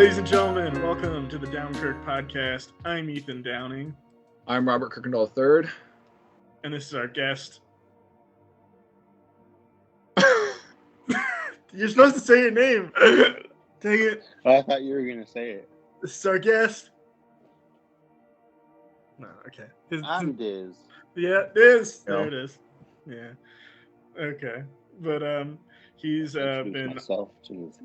Ladies and gentlemen, welcome to the Downkirk podcast. I'm Ethan Downing. I'm Robert Kirkendall III. And this is our guest. You're supposed to say your name. Dang it. Oh, I thought you were going to say it. This is our guest. No, okay. I'm Diz. Yeah, Diz. No. There it is. Yeah. Okay. But he's been... Myself, jeez.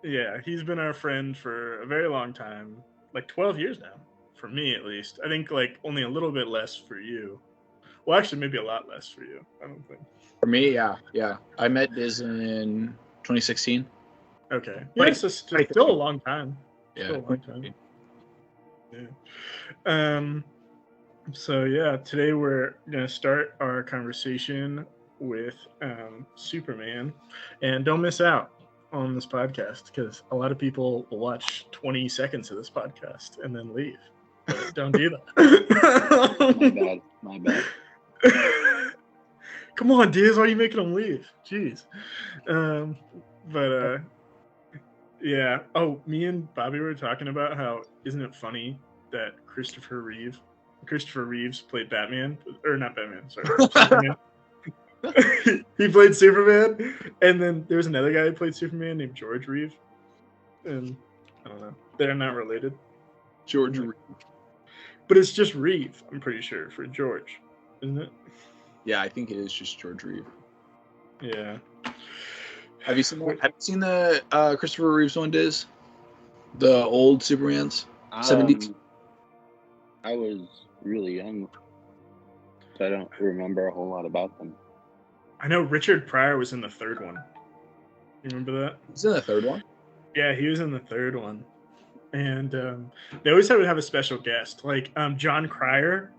Yeah, he's been our friend for a very long time. Like 12 years now. For me, at least. I think like only a little bit less for you. Well, actually, maybe a lot less for you. I don't think. For me, yeah. I met Diz in 2016. Okay. Yeah, so still a long time. Yeah. Still a long time. Yeah. So yeah, today we're gonna start our conversation with Superman, and don't miss out on this podcast because a lot of people will watch 20 seconds of this podcast and then leave. But don't do that. My bad. Come on, Diz, why are you making them leave? Jeez. Yeah. Oh, me and Bobby were talking about how isn't it funny that Christopher Reeves played Batman, or not Batman, sorry, Superman. He played Superman, and then there was another guy who played Superman named George Reeves, and I don't know, they're not related. George Reeves. But it's just Reeve, I'm pretty sure, for George, isn't it? Yeah, I think it is just George Reeves. Yeah. Have you seen the Christopher Reeves one, Diz? The old Supermans? 70s? I was really young, so I don't remember a whole lot about them. I know Richard Pryor was in the third one. You remember that? He's in the third one? Yeah, he was in the third one. And they always would have a special guest. Like John Cryer,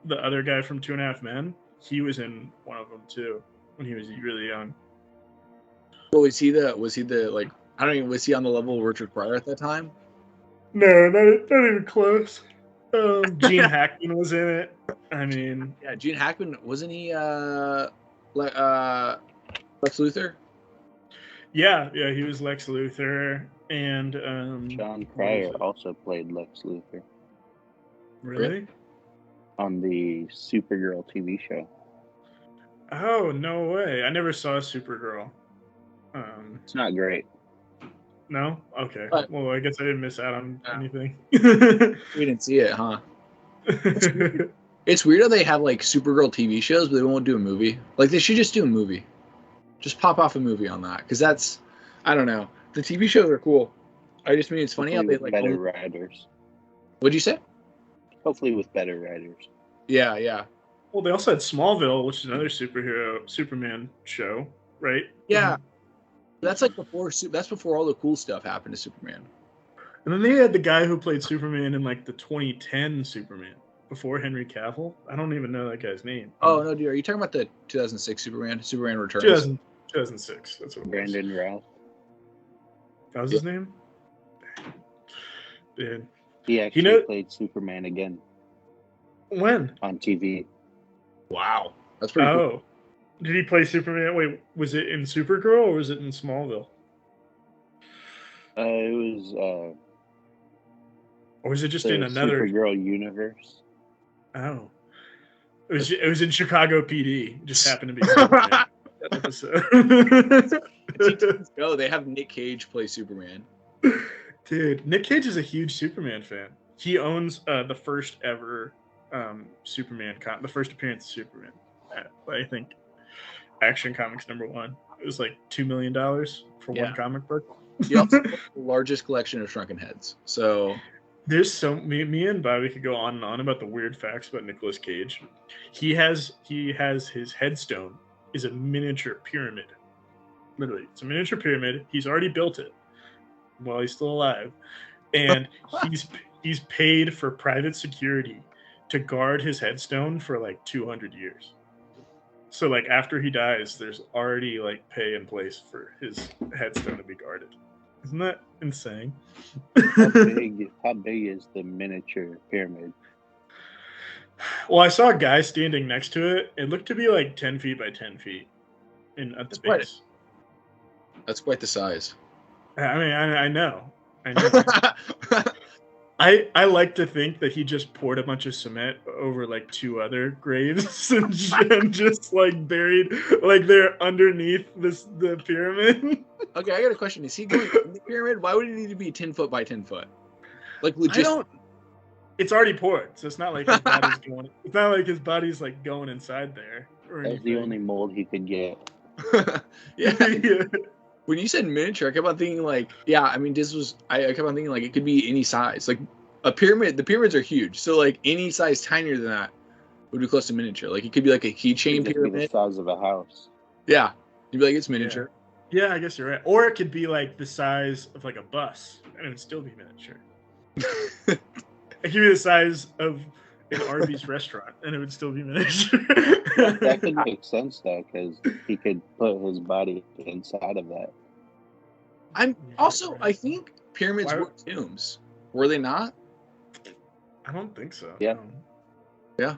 the other guy from 2.5 Men, he was in one of them too when he was really young. Well, was he like, I don't even, was he on the level of Richard Pryor at that time? No, not even close. Gene Hackman was in it. I mean... Yeah, Gene Hackman, wasn't he Lex Luthor? Yeah, he was Lex Luthor, and John Cryer also played Lex Luthor. Really? On the Supergirl TV show. Oh, no way. I never saw Supergirl. It's not great. No? Okay. But, well, I guess I didn't miss out on anything. We didn't see it, huh? It's weird how they have like Supergirl TV shows, but they won't do a movie. Like they should just do a movie. Just pop off a movie on that, because that's, I don't know. The TV shows are cool. I just mean it's funny how they like better writers. What'd you say? Hopefully with better writers. Yeah. Well, they also had Smallville, which is another Superman show, right? Yeah. That's like before all the cool stuff happened to Superman. And then they had the guy who played Superman in like the 2010 Superman before Henry Cavill. I don't even know that guy's name. Oh no, dude, are you talking about the 2006 Superman Returns? 2006. That's what it was. Brandon Routh. That was his name? Dude. He actually played Superman again. When? On TV. Wow. That's pretty cool. Did he play Superman? Wait, was it in Supergirl or was it in Smallville? It was... or was it just in another... Supergirl universe? Oh. It was in Chicago PD. It just happened to be Superman. That episode. No, they have Nick Cage play Superman. Dude, Nick Cage is a huge Superman fan. He owns the first ever Superman the first appearance of Superman. I think Action Comics #1. It was like $2 million for one comic book. He also has the largest collection of shrunken heads. So there's me and Bobby could go on and on about the weird facts about Nicolas Cage. He has his headstone is a miniature pyramid. Literally, it's a miniature pyramid. He's already built it while he's still alive, and he's paid for private security to guard his headstone for like 200 years. So like after he dies, there's already like pay in place for his headstone to be guarded. Isn't that insane? How big is the miniature pyramid? Well, I saw a guy standing next to it. It looked to be like 10 feet by 10 feet at the base. That's quite the size. I mean, I know. I know. I like to think that he just poured a bunch of cement over like 2 other graves and just like buried like they're underneath the pyramid. Okay, I got a question. Is he going in the pyramid? Why would it need to be 10 foot by 10 foot? Like I legit. don't. It's already poured, so it's not like his body's going. It's not like his body's like going inside there or That's anything. the only mold he could get. Yeah. Yeah. When you said miniature, I kept on thinking like, yeah, I mean, I kept on thinking like it could be any size. Like a pyramid, the pyramids are huge. So like any size tinier than that would be close to miniature. Like it could be like a keychain It'd just be the pyramid. size of a house. Yeah. You'd be like, it's miniature. Yeah, I guess you're right. Or it could be like the size of like a bus, and it would still be miniature. It could be the size of an Arby's restaurant, and it would still be miniature. That could make sense though, because he could put his body inside of that. I think pyramids were tombs. Were they not? I don't think so. Yeah. No. Yeah.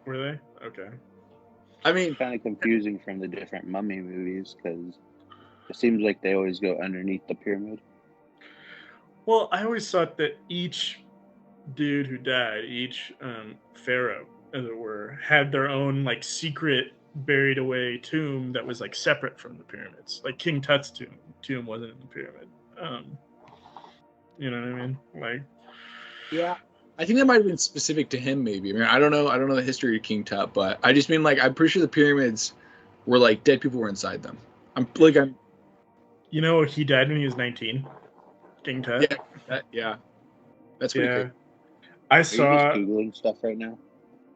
Were they? Okay. I mean, Kind of confusing from the different mummy movies because it seems like they always go underneath the pyramid. Well, I always thought that each dude who died, each pharaoh, as it were, had their own like secret buried away tomb that was like separate from the pyramids. Like King Tut's tomb wasn't in the pyramid. You know what I mean? Like, yeah. I think that might have been specific to him, maybe. I mean, I don't know the history of King Tut, but I just mean like I'm pretty sure the pyramids were like dead people were inside them. you know, he died when he was 19. King Tut. Yeah. That's pretty cool. I Are saw. you just Googling stuff right now?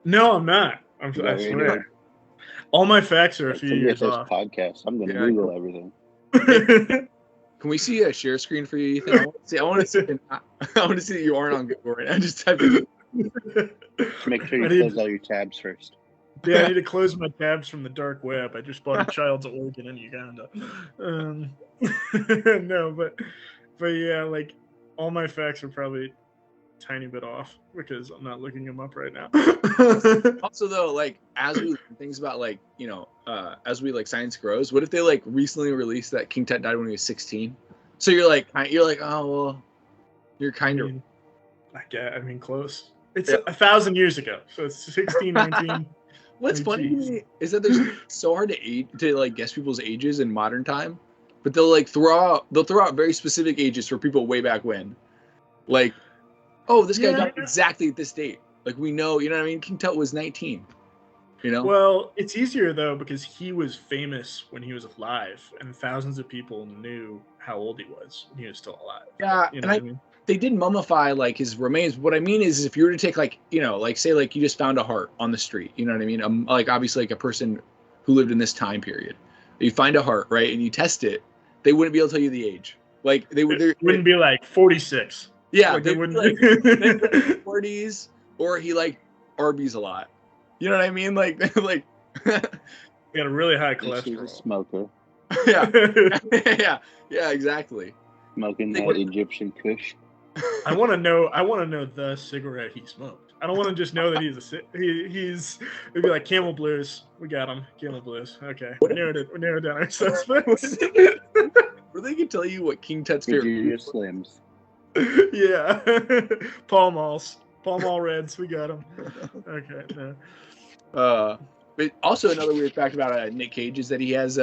No, I'm not. I swear. All my facts are a few years this off. podcast. I'm gonna Google everything. Can we see a share screen for you, Ethan? I want to see that you aren't on Google right now. Just type it. Make sure you close all your tabs first. Yeah, I need to close my tabs from the dark web. I just bought a child's organ in Uganda. No, but yeah, like all my facts are probably a tiny bit off because I'm not looking them up right now. Also, though, like as we learn things about like as we like science grows, what if they like recently released that King Tut died when he was 16? So you're like, oh well, you're kind of. I mean, close. It's 1,000 years ago, so it's 16, 19. What's funny to me is that there's so hard to like guess people's ages in modern time, but they'll throw out very specific ages for people way back when, like, oh, this guy died exactly at this date. Like we know, you know what I mean? King Tut was 19. You know. Well, it's easier though because he was famous when he was alive, and thousands of people knew how old he was when he was still alive. Yeah, you know what I mean? They did mummify like his remains. What I mean is if you were to take like like say like you just found a heart on the street, you know what I mean? Like obviously like a person who lived in this time period, you find a heart, right, and you test it, they wouldn't be able to tell you the age. Like they wouldn't be like 46. Yeah, like they wouldn't like 40s, or he liked Arby's a lot. You know what I mean? Like he got a really high cholesterol. He's a smoker. yeah, exactly. Smoking that Egyptian Kush. I want to know the cigarette he smoked. I don't want to just know that he's. It'd be like Camel Blues. We got him. Camel Blues. Okay, we narrowed down our suspects. Or they can tell you what King Tut's favorite Slims. Yeah, Pall Mall Reds. We got him. Okay, no. But also another weird fact about Nick Cage is that he has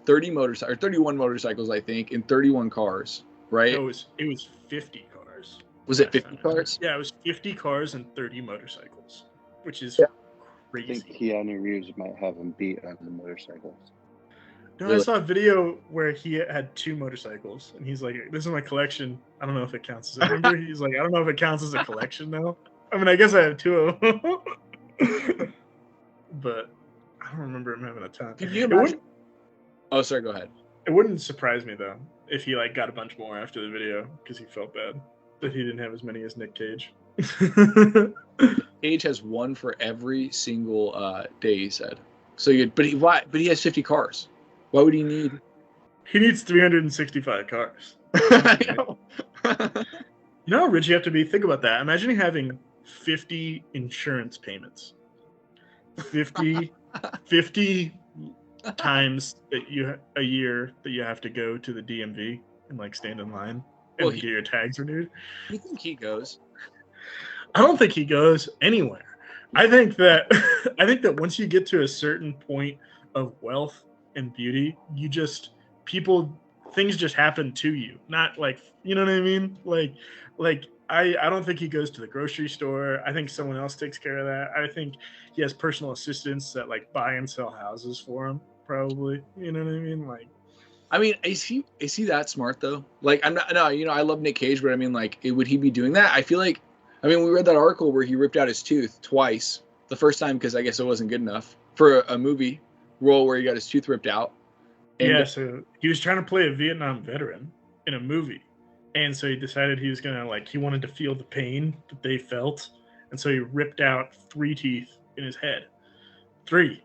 31 motorcycles, I think, and 31 cars. Right? No, it was 50 cars. Was it 50 cars? Yeah, it was 50 cars and 30 motorcycles, which is crazy. I think Keanu Reeves might have him beat on the motorcycles. No, really? I saw a video where he had 2 motorcycles, and he's like, "This is my collection. I don't know if it counts as." Remember, he's like, "I don't know if it counts as a collection now." I mean, I guess I have 2 of them, but I don't remember him having a ton. Can you imagine? Oh, sorry. Go ahead. It wouldn't surprise me though if he like got a bunch more after the video because he felt bad that he didn't have as many as Nick Cage. Cage has one for every single day, he said. So but he has 50 cars. Why would he need? He needs 365 cars. You know how rich you have to be? Think about that. Imagine having 50 insurance payments. 50 times a year that you have to go to the DMV and like stand in line and get your tags renewed. You think he goes? I don't think he goes anywhere. I think that once you get to a certain point of wealth and beauty, things just happen to you. Not like, you know what I mean? I don't think he goes to the grocery store. I think someone else takes care of that. I think he has personal assistants that like buy and sell houses for him, probably. You know what I mean? Like, I mean, is he that smart though? Like, I'm not. No, I love Nick Cage, but I mean, like, would he be doing that? I feel like, we read that article where he ripped out his tooth twice. The first time because I guess it wasn't good enough for a movie role where he got his tooth ripped out. And so he was trying to play a Vietnam veteran in a movie. And so he decided he was going to, he wanted to feel the pain that they felt. And so he ripped out 3 teeth in his head. 3.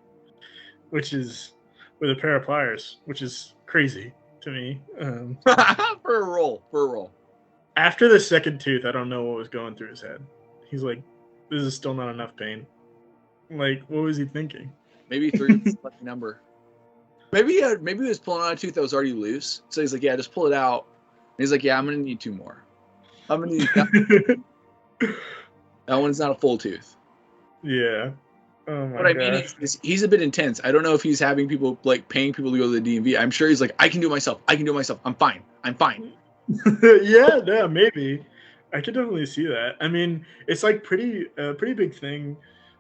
Which is with a pair of pliers, which is crazy to me. For a role. After the second tooth, I don't know what was going through his head. He's like, this is still not enough pain. Like, what was he thinking? Maybe 3 was a lucky number. Maybe he was pulling out a tooth that was already loose. So he's like, yeah, just pull it out. And he's like, yeah, I'm going to need 2 more. I'm going to need that one's not a full tooth. Yeah. Oh my What I mean is he's a bit intense. I don't know if he's having people, paying people to go to the DMV. I'm sure he's like, I can do it myself. I'm fine. Yeah, maybe. I could definitely see that. I mean, it's a pretty big thing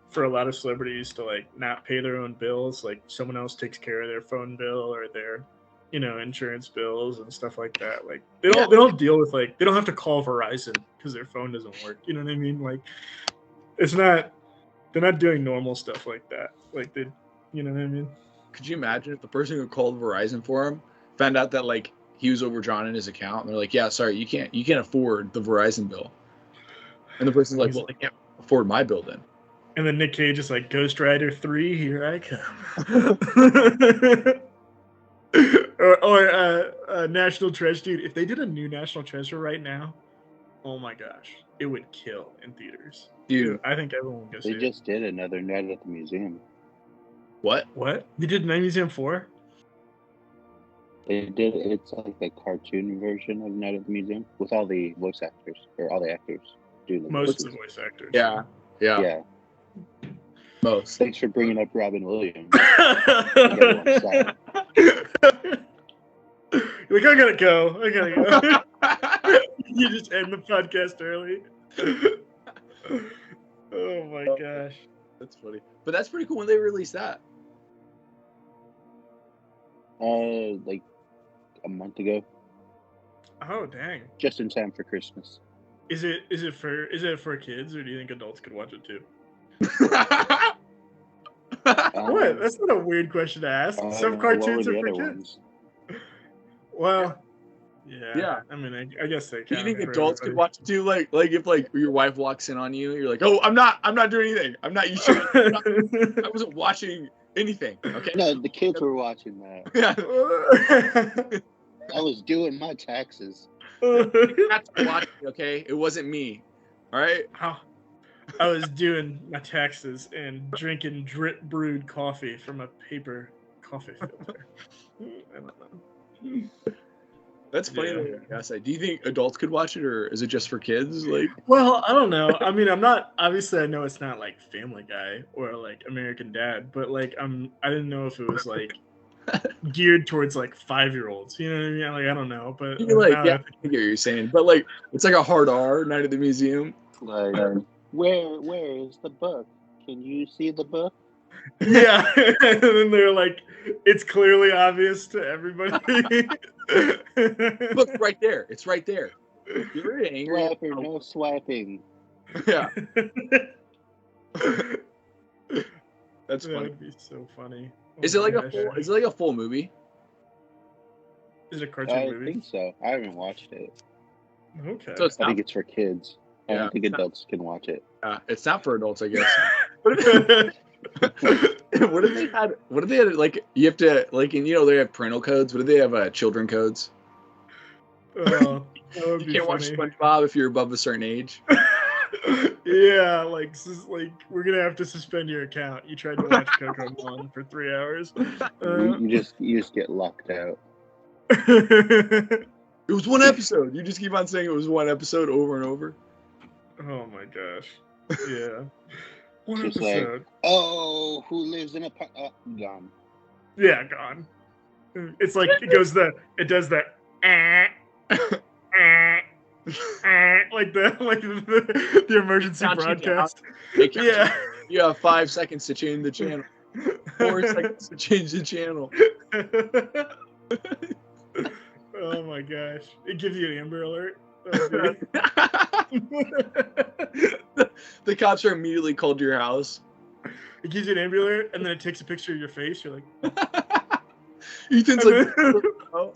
for a lot of celebrities to not pay their own bills. Like someone else takes care of their phone bill or their, insurance bills and stuff like that. Like they don't deal with they don't have to call Verizon because their phone doesn't work. You know what I mean? Like they're not doing normal stuff like that. Like you know what I mean? Could you imagine if the person who called Verizon for him found out that he was overdrawn in his account and they're like, yeah, sorry, you can't afford the Verizon bill. And the person's like, well, I can't afford my bill then. And then Nick Cage is like, Ghost Rider 3, here I come. or National Treasure. Dude, if they did a new National Treasure right now, oh my gosh, it would kill in theaters. Dude, I think everyone would go see it. They just did another Night at the Museum. What? They did Night Museum 4? They did. It's like a cartoon version of Night at the Museum with all the voice actors, or all the actors do the most of the voice actors. Yeah. Most. Thanks for bringing up Robin Williams. You're like, I gotta go. You just end the podcast early. Oh my gosh. That's funny. But that's pretty cool when they released that. Like a month ago. Oh dang! Just in time for Christmas. Is it for kids, or do you think adults could watch it too? What? That's not a weird question to ask. Some cartoons are for kids. Well, yeah. I mean, I guess they can. Do you think adults could watch it too? Like if your wife walks in on you, you're like, oh, I'm not doing anything. I wasn't watching anything. Okay. No, the kids were watching that. Yeah. I was doing my taxes. That's watching, okay? It wasn't me. All right. I was doing my taxes and drinking drip brewed coffee from a paper coffee filter. I don't know. That's funny. Yeah. Do you think adults could watch it, or is it just for kids? Well, I don't know. I mean, obviously I know it's not like Family Guy or like American Dad, but I didn't know if it was geared towards 5-year-olds. You know what I mean? I don't know, but I get what you're saying, but it's like a hard R, Night at the Museum. Where is the book? Can you see the book? Yeah, and then they're like, it's clearly obvious to everybody. Look, right there. It's right there. You're very angry. Swiping, no swiping. Yeah. That's funny. That would be so funny. Is it like a full movie? Is it a cartoon movie? I think so. I haven't watched it. Okay. So I think it's for kids. I don't think adults can watch it. It's not for adults, I guess. What if they had you have to they have parental codes. What if they have children codes? Oh, that would be you can't watch SpongeBob if you're above a certain age. Yeah, we're gonna have to suspend your account. You tried to watch Coco for 3 hours. You just get locked out. It was one episode. You just keep on saying it was one episode over and over. Oh my gosh. Yeah. One Just episode. like, oh, who lives in a gone. Yeah, gone. It's like it does that like the emergency broadcast. Yeah. You have 5 seconds to change the channel. 4 seconds to change the channel. Oh my gosh. It gives you an Amber Alert. The cops are immediately called to your house. It gives you an Amber Alert, and then it takes a picture of your face. You're like, Ethan's like, oh.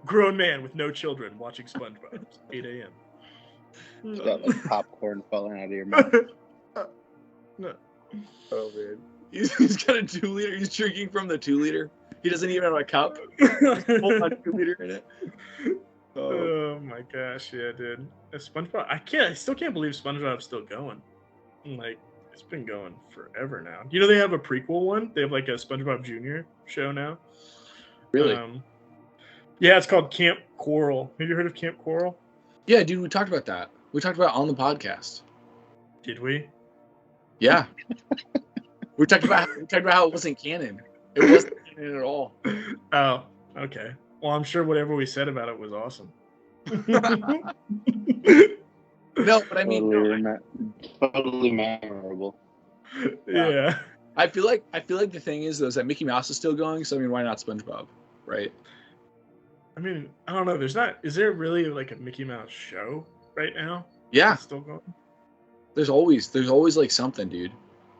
Grown man with no children watching SpongeBob. It's 8 a.m. It's got like popcorn falling out of your mouth. No. Oh man, he's got a 2-liter. He's drinking from the 2-liter. He doesn't even have a cup. Full on 2-liter in it. Oh my gosh, yeah, dude. SpongeBob. I still can't believe SpongeBob's still going. Like, it's been going forever now. You know they have a prequel one. They have like a SpongeBob Jr. show now. Really? Yeah, it's called Camp Coral. Have you heard of Camp Coral? Yeah, dude. We talked about that. We talked about it on the podcast. Did we? Yeah. we talked about how it wasn't canon. It wasn't canon at all. Oh, okay. Well, I'm sure whatever we said about it was awesome. No, but I mean, totally memorable. Yeah. I feel like the thing is though, is that Mickey Mouse is still going. So I mean, why not SpongeBob, right? I mean, I don't know. Is there really like a Mickey Mouse show right now? Yeah. It's still going. There's always like something, dude.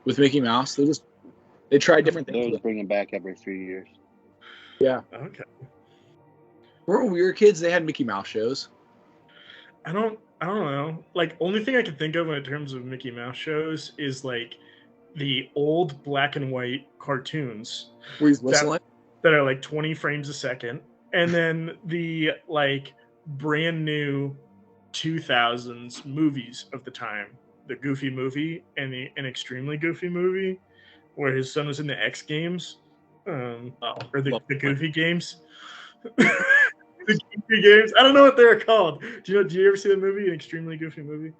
With Mickey Mouse, they try different things. They always bring him back every 3 years. Yeah. Okay. When we were kids, they had Mickey Mouse shows. I don't know. Like, only thing I can think of in terms of Mickey Mouse shows is like the old black and white cartoons Where he's whistling. that are like 20 frames a second, and then the like brand new 2000s movies of the time, the Goofy movie and an extremely Goofy movie, where his son was in the X Games, or the Goofy Games. The Goofy Games. I don't know what they're called. Do you ever see the movie, an extremely Goofy movie?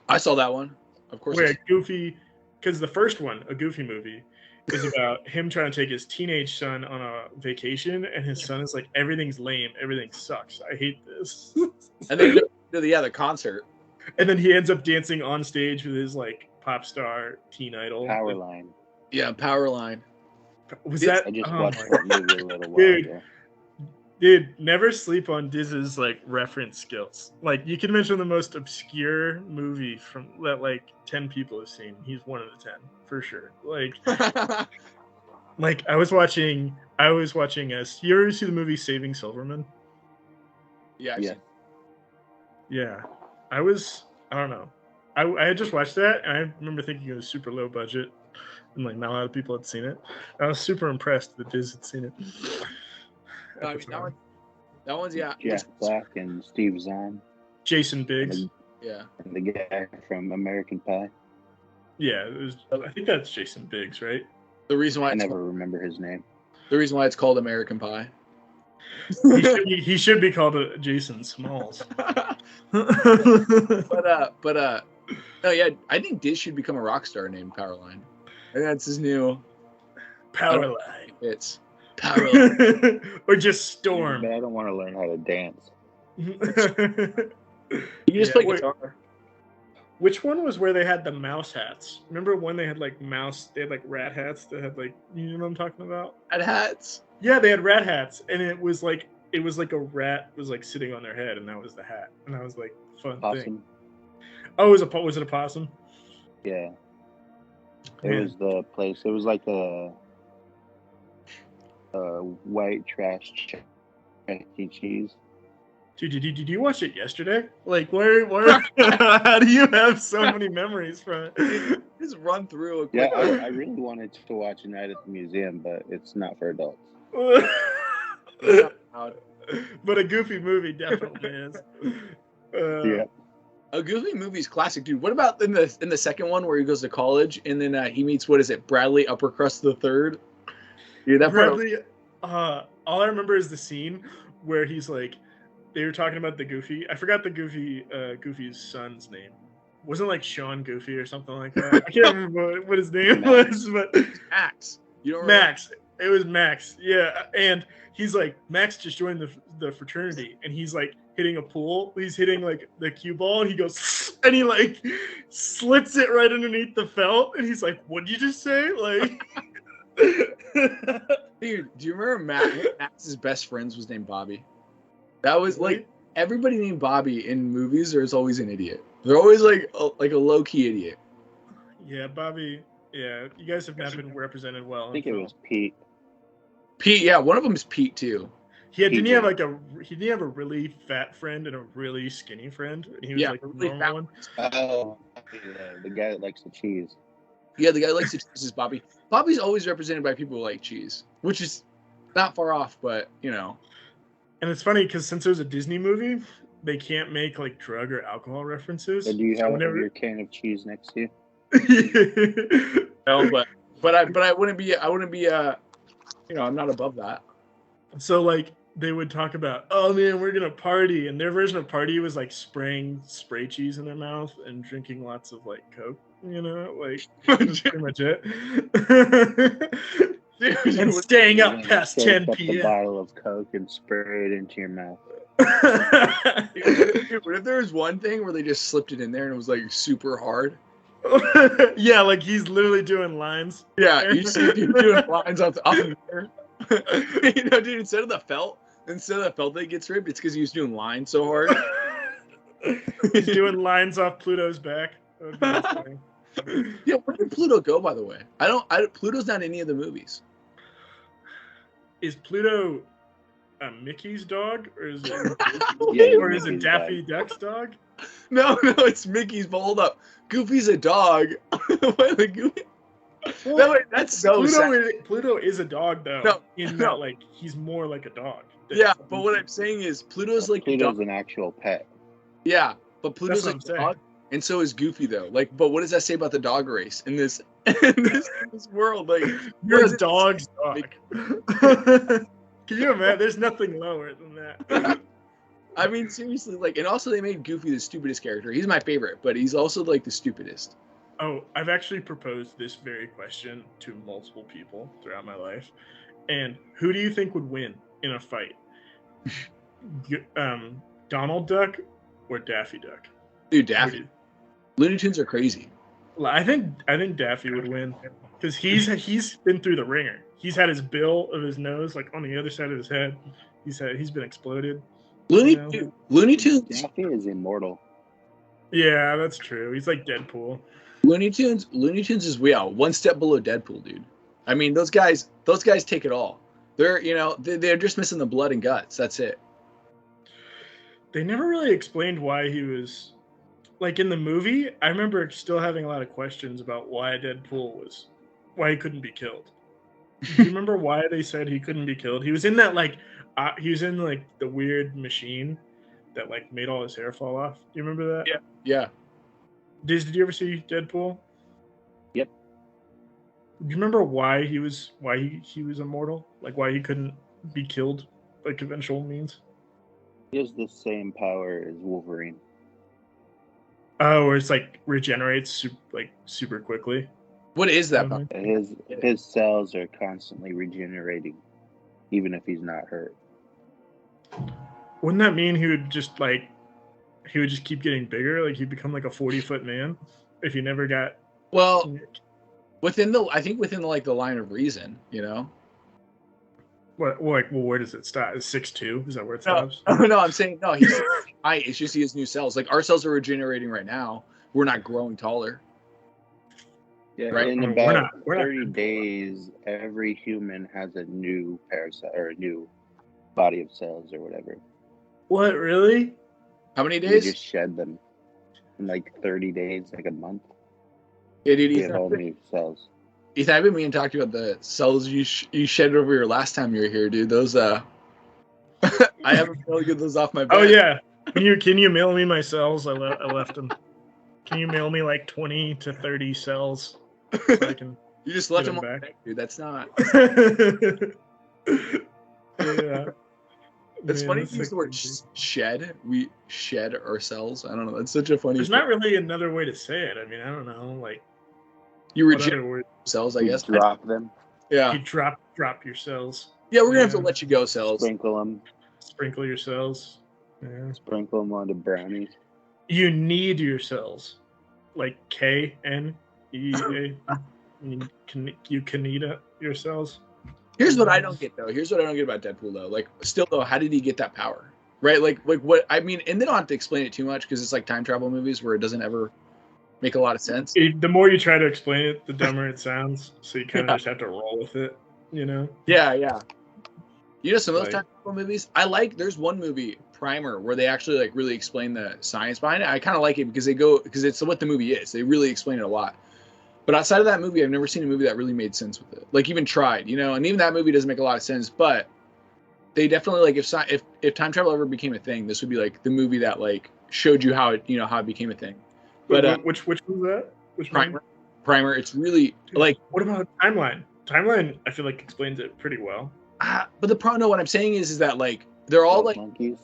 I saw that one, of course. Where Goofy, because the first one, a Goofy movie, is about him trying to take his teenage son on a vacation, and his son is like, everything's lame, everything sucks, I hate this. And then the concert. And then he ends up dancing on stage with his like pop star teen idol. Powerline. Yeah, Powerline. Was that? I just watched that movie a little while ago. Dude, never sleep on Diz's like reference skills. Like, you can mention the most obscure movie from that like 10 people have seen. He's one of the 10 for sure. Like, like I was watching you ever see the movie Saving Silverman? Yeah. Yeah. I don't know. I had just watched that, and I remember thinking it was super low budget, and like not a lot of people had seen it. I was super impressed that Diz had seen it. No, I mean, that one's Jack Black and Steve Zahn. Jason Biggs. And the guy from American Pie. Yeah, I think that's Jason Biggs, right? The reason why I never remember his name. The reason why it's called American Pie. He should be called Jason Smalls. but no, yeah, I think Diz should become a rock star named Powerline. I think that's his new Powerline. It's Powerline. Or just Storm. But I don't want to learn how to dance. You can just play guitar. Which one was where they had the mouse hats? Remember when they had like rat hats that had like, you know what I'm talking about? Rat hats? Yeah, they had rat hats, and it was like a rat was like sitting on their head, and that was the hat, and that was like fun thing. Oh, was it a possum? Yeah. It was the place. It was like a white trash Chuck E. Cheese. Dude, did you watch it yesterday? Like, where how do you have so many memories from it? Just run through a quick. Yeah, I really wanted to watch Night at the Museum, but it's not for adults. But a Goofy movie definitely is. Yeah. A Goofy movie's classic, dude. What about in the second one where he goes to college and then he meets, what is it, Bradley Uppercrust III? Dude, that Bradley. All I remember is the scene where he's like, they were talking about the Goofy. I forgot the Goofy's son's name. Wasn't like Sean Goofy or something like that. I can't remember what his name was, but Max. You don't Max. It was Max. Yeah, and he's like, Max just joined the fraternity, and he's like hitting a pool. He's hitting like the cue ball, and he goes, and he like slits it right underneath the felt, and he's like, "What did you just say?" Like, Dude, do you remember Max's best friends was named Bobby? That was like everybody named Bobby in movies is always an idiot. They're always like a low key idiot. Yeah, Bobby. Yeah, you guys have not been represented well. I think it was Pete. Pete, yeah, one of them is Pete too. Didn't he have a really fat friend and a really skinny friend? And he was like a really normal one. Oh, the guy that likes the cheese. Yeah, the guy that likes the cheese is Bobby. Bobby's always represented by people who like cheese, which is not far off, but you know. And it's funny because since it was a Disney movie, they can't make like drug or alcohol references. So do you have your can of cheese next to you? No, but I wouldn't be I'm not above that. So like they would talk about, oh man, we're gonna party, and their version of party was like spraying spray cheese in their mouth and drinking lots of like Coke, like that's pretty much it. And staying up past 10 p.m. p.m. A bottle of Coke and spray it into your mouth. What if there was one thing where they just slipped it in there and it was like super hard? Yeah, like he's literally doing lines. Yeah, you see him doing lines off the air. Dude, instead of the felt that gets ripped, it's because he was doing lines so hard. He's doing lines off Pluto's back. Yeah, where did Pluto go, by the way? Pluto's not in any of the movies. Is Pluto Mickey's dog, or is it Mickey's Daffy Duck's dog? No, it's Mickey's. But hold up, Goofy's a dog. Well, that's so Pluto is a dog though. That like he's more like a dog. Yeah, but what I'm saying is Pluto's like Pluto's an actual pet. Yeah, but Pluto's like a dog, and so is Goofy though. Like, but what does that say about the dog race in this world? Like, you're a dog's dog. Can you imagine? There's nothing lower than that. I mean, seriously, like, and also they made Goofy the stupidest character. He's my favorite, but he's also like the stupidest. Oh, I've actually proposed this very question to multiple people throughout my life. And who do you think would win in a fight? Donald Duck or Daffy Duck? Dude, Daffy. Looney Tunes are crazy. I think Daffy would win because he's been through the ringer. He's had his bill of his nose like on the other side of his head. He's been exploded. Looney Tunes. Daffy is immortal. Yeah, that's true. He's like Deadpool. Looney Tunes is one step below Deadpool, dude. I mean, those guys take it all. They're just missing the blood and guts. That's it. They never really explained why he was like in the movie. I remember still having a lot of questions about why he couldn't be killed. Do you remember why they said he couldn't be killed? He was in that he was in like the weird machine that like made all his hair fall off. Do you remember that? Yeah. Did you ever see Deadpool? Yep. Do you remember why he was immortal? Like why he couldn't be killed by conventional means? He has the same power as Wolverine. Oh, where it's like regenerates super quickly. What is that power? His cells are constantly regenerating, even if he's not hurt. Wouldn't that mean he would just keep getting bigger? Like he'd become like a 40-foot man if he never got. Well, within the line of reason, What? Well, where does it stop? Is 6'2"? Is that where it stops? No, I'm saying no. He's height. It's just he has new cells. Like our cells are regenerating right now. We're not growing taller. Yeah, right. In about 30 days, every human has a new parasite or a new body of cells or whatever. What, really? How many days? You just shed them in like 30 days, like a month. Yeah, dude. You have all new cells. Ethan, I've been meaning to talk to you about the cells you shed over your last time you were here, dude. Those I haven't been able to get those off my back. Oh yeah. Can you mail me my cells? I left them. Can you mail me like 20 to 30 cells? So I can you just left them back, back, dude. That's not. Yeah. It's Man, funny that's to use so the word crazy. shed. We shed ourselves. I don't know. That's such a funny There's thing. not really another way to say it. I mean, I don't know. Like, You what reject other word? cells, I You guess. drop them, Yeah. You drop your cells. Yeah, we're gonna have to Yeah. let you go, cells. Sprinkle your cells. Yeah. sprinkle them on the brownies. You need your cells. Like KNEA. You can need your cells. Here's what I don't get though. Here's what I don't get about Deadpool though. Like, still though, how did he get that power? Right? Like what I mean, and they don't have to explain it too much because it's like time travel movies where it doesn't ever make a lot of sense. The more you try to explain it, the dumber it sounds. So you kind of Yeah. just have to roll with it, you know? Yeah. You know, some of those Like- time travel movies, I like. There's one movie, Primer, where they actually like really explain the science behind it. I kind of like it because because it's what the movie is. They really explain it a lot. But outside of that movie, I've never seen a movie that really made sense with it. Like even tried, you know, and even that movie doesn't make a lot of sense. But they definitely like if time travel ever became a thing, this would be like the movie that like showed you how it became a thing. But which was that? Which Primer, one? Primer, it's really like. What about Timeline? Timeline, I feel like explains it pretty well. But the problem, no, what I'm saying is that like they're all like monkeys.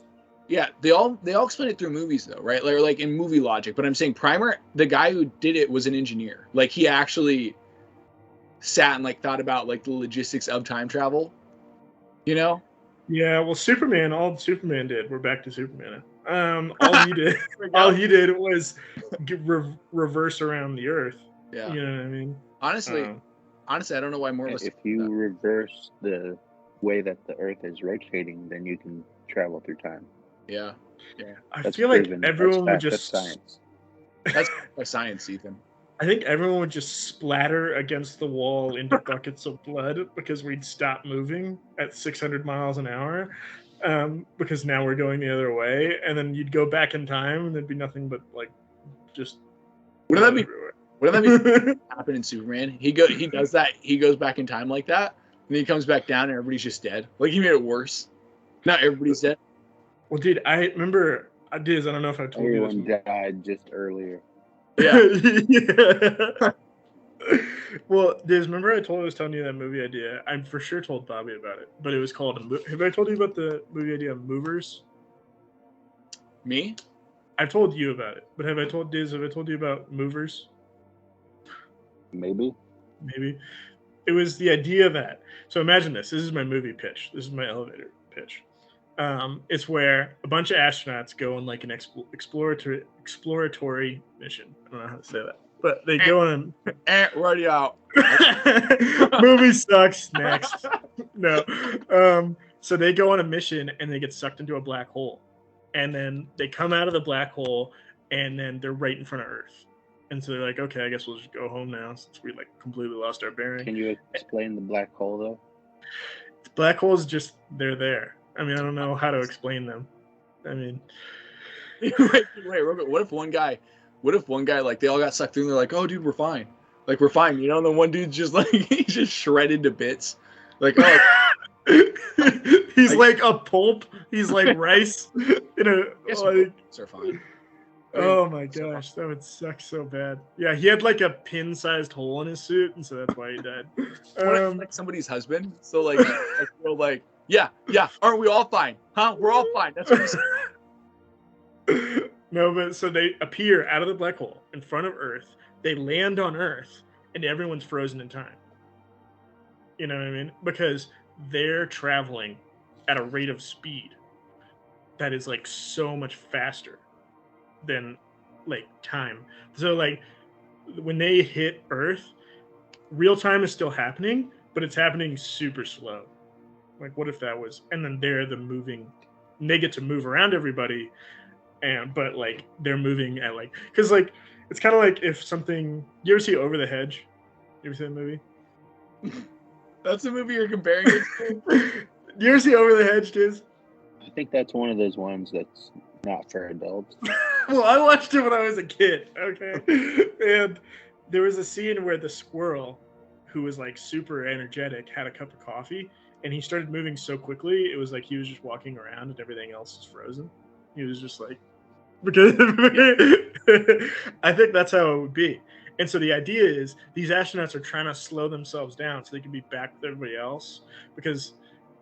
Yeah, they all explain it through movies though, right? Like in movie logic. But I'm saying Primer, the guy who did it was an engineer. Like he actually sat and like thought about like the logistics of time travel. You know? Yeah, well, Superman. All Superman did. We're back to Superman. All he did was reverse around the Earth. Yeah. You know what I mean? Honestly, I don't know why more of us. If you reverse the way that the Earth is rotating, then you can travel through time. Yeah. I That's feel like proven. everyone would That's just science. That's by science, Ethan. I think everyone would just splatter against the wall into buckets of blood because we'd stop moving at 600 miles an hour because now we're going the other way. And then you'd go back in time and there'd be nothing but like just. Wouldn't that be happen in Superman? He does that. He goes back in time like that, and he comes back down, and everybody's just dead. Like he made it worse. Now everybody's dead. Well, dude, I remember, Diz, I don't know if I told Everyone you this. died just earlier. Yeah. Yeah. Well, Diz, remember I was telling you that movie idea? I'm for sure told Bobby about it, but it was called, have I told you about the movie idea of Movers? Me? I've told you about it, but have I told you about Movers? Maybe. It was the idea that, so imagine this is my movie pitch. This is my elevator pitch. It's where a bunch of astronauts go on like an exploratory mission. I don't know how to say that, but they go on. Ready out. Movie sucks. Next, no. So they go on a mission and they get sucked into a black hole, and then they come out of the black hole, and then they're right in front of Earth. And so they're like, okay, I guess we'll just go home now since we like completely lost our bearing. Can you explain the black hole though? Black holes just they're there. I mean, I don't know how to explain them. I mean, wait, Robert, what if one guy like they all got sucked through and they're like, oh dude, we're fine. Like we're fine, you know, and then one dude's just like he's just shredded to bits. Like he's like a pulp. He's like rice. Are fine. Oh my gosh, that would suck so bad. Yeah, he had like a pin-sized hole in his suit, and so that's why he died. Like somebody's husband. So like yeah, aren't we all fine? Huh? We're all fine. That's what he said. No, but so they appear out of the black hole in front of Earth. They land on Earth, and everyone's frozen in time. You know what I mean? Because they're traveling at a rate of speed that is like so much faster than like time. So like when they hit Earth, real time is still happening, but it's happening super slow. Like what if that was, and then they're the moving, and they get to move around everybody, but like they're moving at like, because like it's kind of like if something, you ever see Over the Hedge? You ever see that movie? That's the movie you're comparing it to? You ever see Over the Hedge, Diz? I think that's one of those ones that's not for adults. Well, I watched it when I was a kid, okay? And there was a scene where the squirrel, who was like super energetic, had a cup of coffee, and he started moving so quickly, it was like he was just walking around and everything else is frozen. He was just like, because I think that's how it would be. And so the idea is these astronauts are trying to slow themselves down so they can be back with everybody else.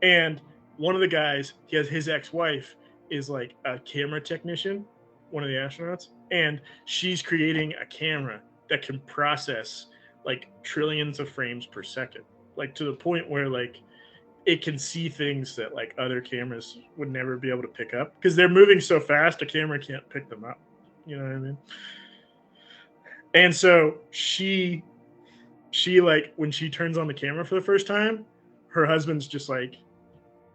And one of the guys, he has his ex-wife is like a camera technician, one of the astronauts, and she's creating a camera that can process like trillions of frames per second, like to the point where like it can see things that like other cameras would never be able to pick up because they're moving so fast a camera can't pick them up. You know what I mean? And so she like when she turns on the camera for the first time, her husband's just like,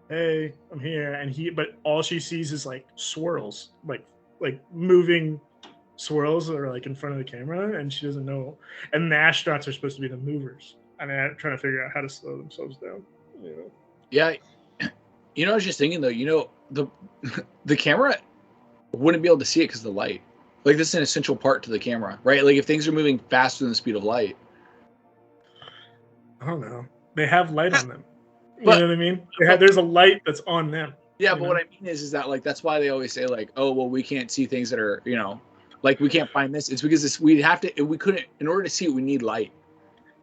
hey, I'm here, and but all she sees is like swirls, like moving swirls that are like in front of the camera, and she doesn't know. And the astronauts are supposed to be the movers, and they're trying to figure out how to slow themselves down. You know? Yeah, you know, I was just thinking though, you know, the camera wouldn't be able to see it because of the light. Like this is an essential part to the camera, right? Like if things are moving faster than the speed of light. I don't know. They have light on them. You But, know what I mean? There's a light that's on them. Yeah, but what I mean is that like that's why they always say like, oh well, we can't see things that are, you know, like we can't find this. It's because we'd have to, we couldn't, in order to see it, we need light.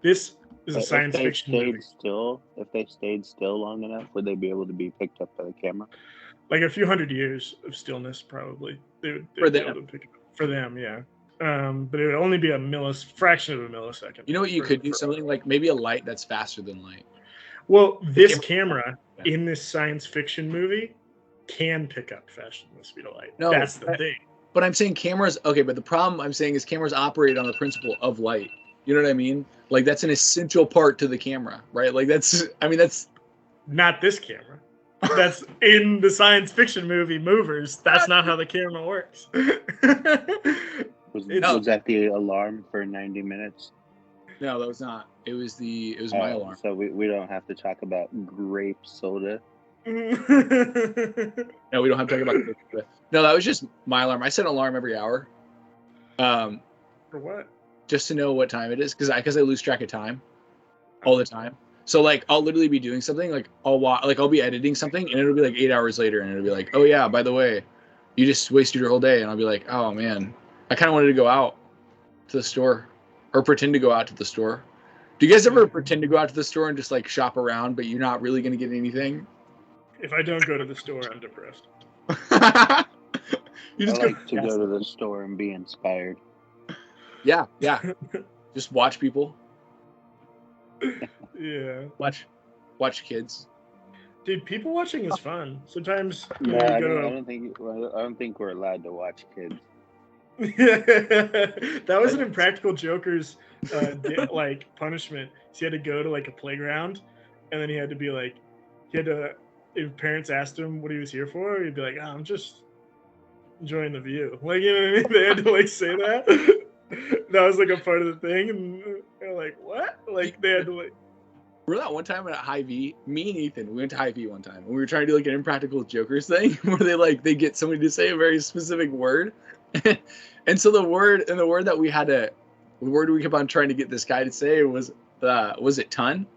This is a science fiction movie. If they stayed still long enough, would they be able to be picked up by the camera? Like a few hundred years of stillness, probably. They would For be them. able to pick it up. For them, yeah. But it would only be a fraction of a millisecond. You know what you could do? Something like maybe a light that's faster than light. Well, this camera in this science fiction movie can pick up faster than the speed of light. No, that's the thing. But I'm saying cameras, okay, but the problem I'm saying is cameras operate on the principle of light. You know what I mean? Like that's an essential part to the camera, right? Like that's not this camera. That's in the science fiction movie Movers. That's not how the camera works. Was that the alarm for 90 minutes? No, that was not. It was my alarm. So we don't have to talk about grape soda. No, we don't have to talk about grape soda. No, that was just my alarm. I set an alarm every hour. For what? Just to know what time it is, because I lose track of time all the time. So like I'll literally be doing something, like I'll be editing something, and it'll be like 8 hours later, and it'll be like, oh yeah, by the way, you just wasted your whole day, and I'll be like, oh man, I kind of wanted to go out to the store, or pretend to go out to the store. Do you guys ever pretend to go out to the store and just like shop around, but you're not really going to get anything? If I don't go to the store, I'm depressed. You just go to the store and be inspired. Yeah. Just watch people. Yeah. Watch kids. Dude, people watching is fun. Sometimes. Yeah, I don't think we're allowed to watch kids. That was an Impractical Joker's like punishment. So he had to go to like a playground, and then he had to be like, if parents asked him what he was here for, he'd be like, oh, I'm just enjoying the view. Like, you know what I mean? They had to like say that. That was like a part of the thing, and they're like, what? Like they had to like. Remember that one time at Hy-Vee, me and Ethan, we went to Hy-Vee one time, and we were trying to do like an Impractical Jokers thing where they get somebody to say a very specific word. And so the word that we kept on trying to get this guy to say was it ton?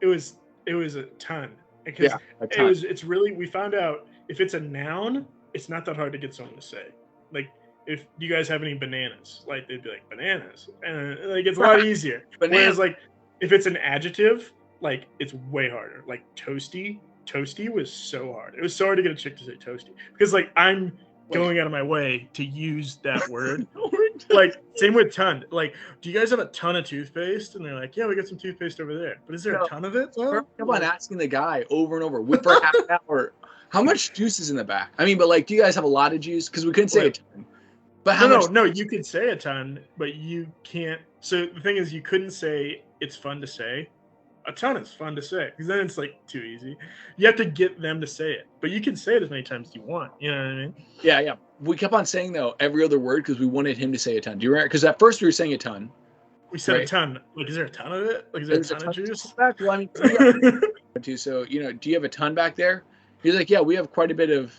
It was a ton. Because a ton. It's really, we found out if it's a noun, it's not that hard to get someone to say. Like, if you guys have any bananas, like they'd be like bananas, and like it's a lot easier. Whereas like if it's an adjective, like it's way harder. Like toasty was so hard. It was so hard to get a chick to say toasty because like I'm going out of my way to use that word. Like same with ton. Like, do you guys have a ton of toothpaste? And they're like, yeah, we got some toothpaste over there. But is there a ton of it? Come on, asking the guy over and over for half an hour. How much juice is in the back? I mean, but like, do you guys have a lot of juice? Because we couldn't say a ton. But no, you could say a ton, but you can't. So the thing is, you couldn't say it's fun to say. A ton is fun to say because then it's like too easy. You have to get them to say it, but you can say it as many times as you want. You know what I mean? Yeah. We kept on saying though every other word because we wanted him to say a ton. Do you remember? Because at first we were saying a ton. We said a ton. Like, is there a ton of it? Like, is there a ton of juice? Well, I mean, so do you have a ton back there? He's like, yeah, we have quite a bit of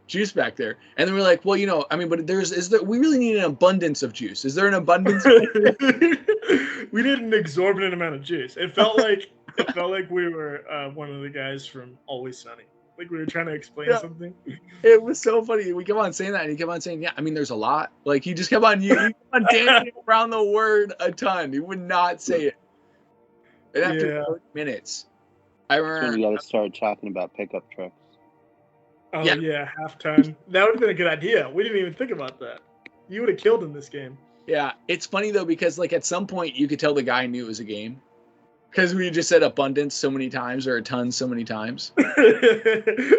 juice back there. And then we're like, well, but we really need an abundance of juice. Is there an abundance? We need an exorbitant amount of juice. It felt like we were one of the guys from Always Sunny. Like we were trying to explain something. It was so funny. We kept on saying that, and he kept on saying, yeah, I mean, there's a lot. Like he just kept on dancing around the word a ton. He would not say it. And after 30 minutes, I When remember. you got to start talking about pickup trucks. Oh Yeah. yeah, half ton. That would have been a good idea. We didn't even think about that. You would have killed in this game. Yeah, it's funny though because like at some point you could tell the guy knew it was a game because we just said abundance so many times or a ton so many times.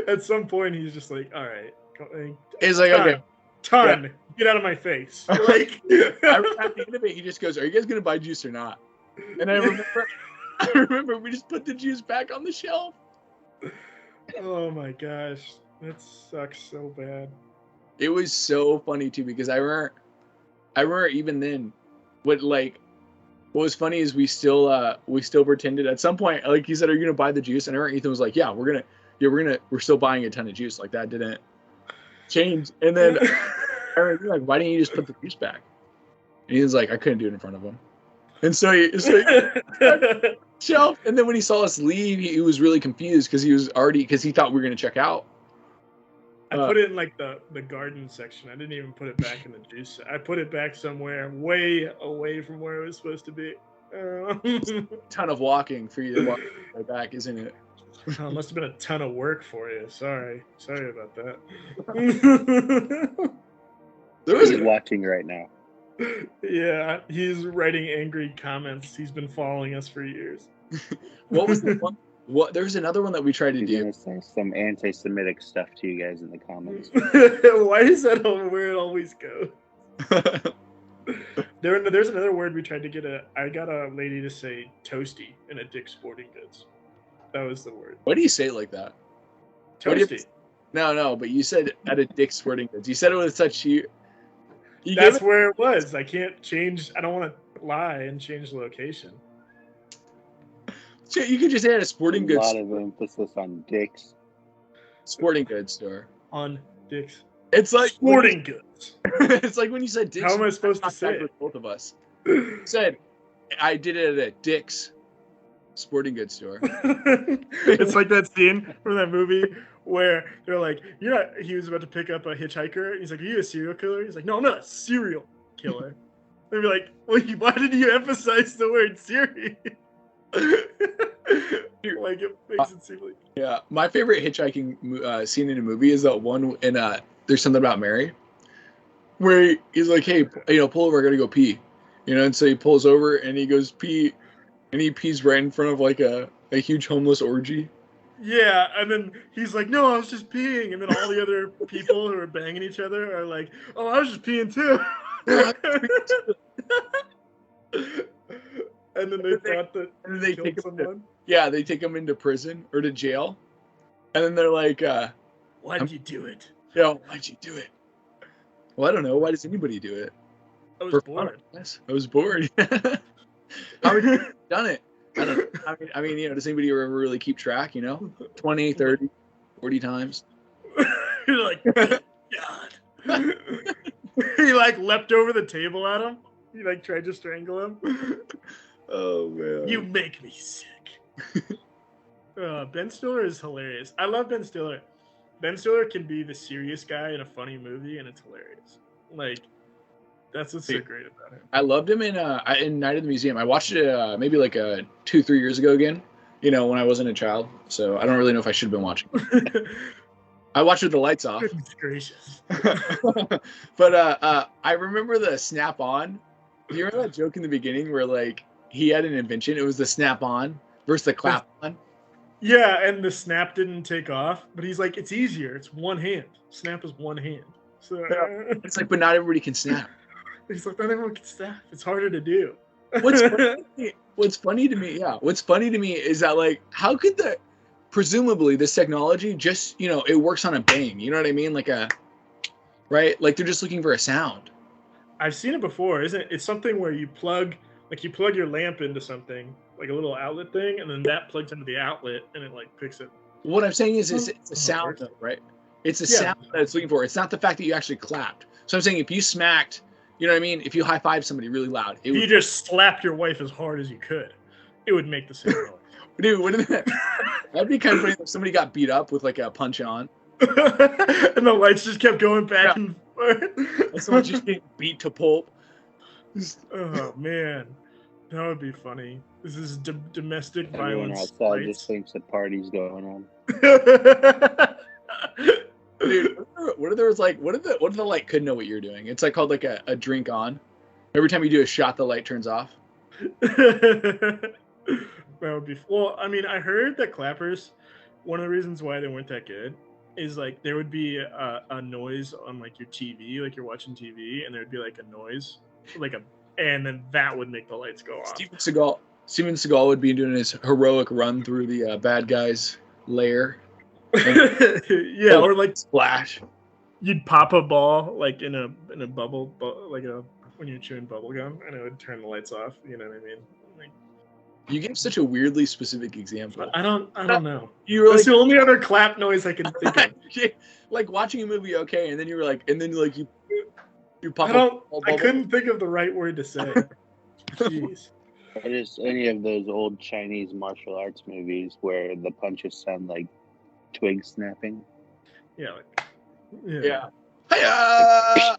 At some point, he's just like, "All right, It's like, okay, ton, get out of my face!" Like, at the end of it, he just goes, "Are you guys gonna buy juice or not?" And I remember we just put the juice back on the shelf. oh my gosh, that sucks so bad. It was so funny too because I remember even then, what was funny is we still pretended at some point, like he said, "Are you gonna buy the juice?" And I remember Ethan was like, "Yeah, we're still buying a ton of juice." Like that didn't change. And then I remember like, "Why didn't you just put the juice back?" And he was like, "I couldn't do it in front of him." And so he shelf. And then when he saw us leave, he was really confused because he thought we were gonna check out. I put it in like the garden section. I didn't even put it back in the juice. I put it back somewhere way away from where it was supposed to be. Ton of walking for you to walk right back, isn't it? Oh, must have been a ton of work for you. Sorry about that. He's watching right now. Yeah, he's writing angry comments. He's been following us for years. What was the one? There's another one that we tried to He's do. gonna say some anti-Semitic stuff to you guys in the comments. Why is that where it always goes? There's another word we tried to get. I got a lady to say toasty in a Dick's Sporting Goods. That was the word. Why do you say it like that? Toasty. No, but you said at a Dick's Sporting Goods. You said it with such That's where it was. I can't change. I don't want to lie and change the location. You could just say at a sporting goods. A lot of emphasis on Dick's. Sporting goods store. On Dick's. It's like Sporting Goods. It's like when you said Dick's. How am I supposed to say it? Both of us said I did it at a Dick's Sporting Goods store. It's like that scene from that movie where they're like, he was about to pick up a hitchhiker. He's like, "Are you a serial killer?" He's like, "No, I'm not a serial killer." They'd be like, "Well, why did you emphasize the word serial?" Like it makes it seem like. Yeah, my favorite hitchhiking scene in a movie is that one in There's Something About Mary, where he's like, "Hey, pull over, I gotta go pee," and so he pulls over and he goes pee, and he pees right in front of like a huge homeless orgy. Yeah, and then he's like, "No, I was just peeing," and then all the other people who are banging each other are like, "Oh, I was just peeing too." And then they thought that they killed someone. They take him into prison or to jail, and then they're like, "Why did you do it?" Why'd you do it? Well, I don't know. Why does anybody do it? I was bored. Yes, I was bored. How would you have done it? I don't know. I mean, does anybody ever really keep track? 20, 30, 40 times. You're like, God. He like leapt over the table at him. He like tried to strangle him. Oh man. You make me sick. Ben Stiller is hilarious. I love Ben Stiller. Ben Stiller can be the serious guy in a funny movie, and it's hilarious. Like, that's what's so great about him. I loved him in Night at the Museum. I watched it maybe like 2-3 years ago again. When I wasn't a child, so I don't really know if I should have been watching. I watched it with the lights off. Goodness gracious. But I remember the snap-on. Do you remember that joke in the beginning where like he had an invention? It was the snap-on versus the clap-on. Yeah, and the snap didn't take off, but he's like, it's easier. It's one hand. Snap is one hand. So it's like, but not everybody can snap. He's like, not everyone can snap. It's harder to do. What's funny to me is that like, how could presumably this technology just, it works on a bang. You know what I mean? Right? Like they're just looking for a sound. I've seen it before, isn't it? It's something where you plug your lamp into something, like a little outlet thing, and then that plugs into the outlet, and it like picks it. What I'm saying is it's a sound, though, right? It's a sound that it's looking for. It's not the fact that you actually clapped. So I'm saying if you smacked, you know what I mean? If you high-fived somebody really loud. You just slapped your wife as hard as you could. It would make the same noise. Dude, wouldn't that'd be kind of funny if somebody got beat up with like a punch on. And the lights just kept going back and forth. And someone's just getting beat to pulp. Oh, man. That would be funny. This is domestic Everyone violence. outside just thinks the party's going on. Dude, what if there was like, what if the light couldn't know what you're doing? It's like called like a drink on. Every time you do a shot, the light turns off. That would be. Well, I mean, I heard that clappers. One of the reasons why they weren't that good is like there would be a noise on like your TV, like you're watching TV, and there would be like a noise, and then that would make the lights go off. Steven Seagal would be doing his heroic run through the bad guy's lair. Yeah, or like splash. You'd pop a ball like in a bubble, like when you're chewing bubble gum, and it would turn the lights off. You know what I mean? Like, you gave such a weirdly specific example. I don't know. That's the only other clap noise I can think of. Like watching a movie, okay, and then you were like, and then like you pop. I couldn't think of the right word to say. Jeez. Or just any of those old Chinese martial arts movies where the punches sound like twig snapping. Yeah. Yeah. Yeah.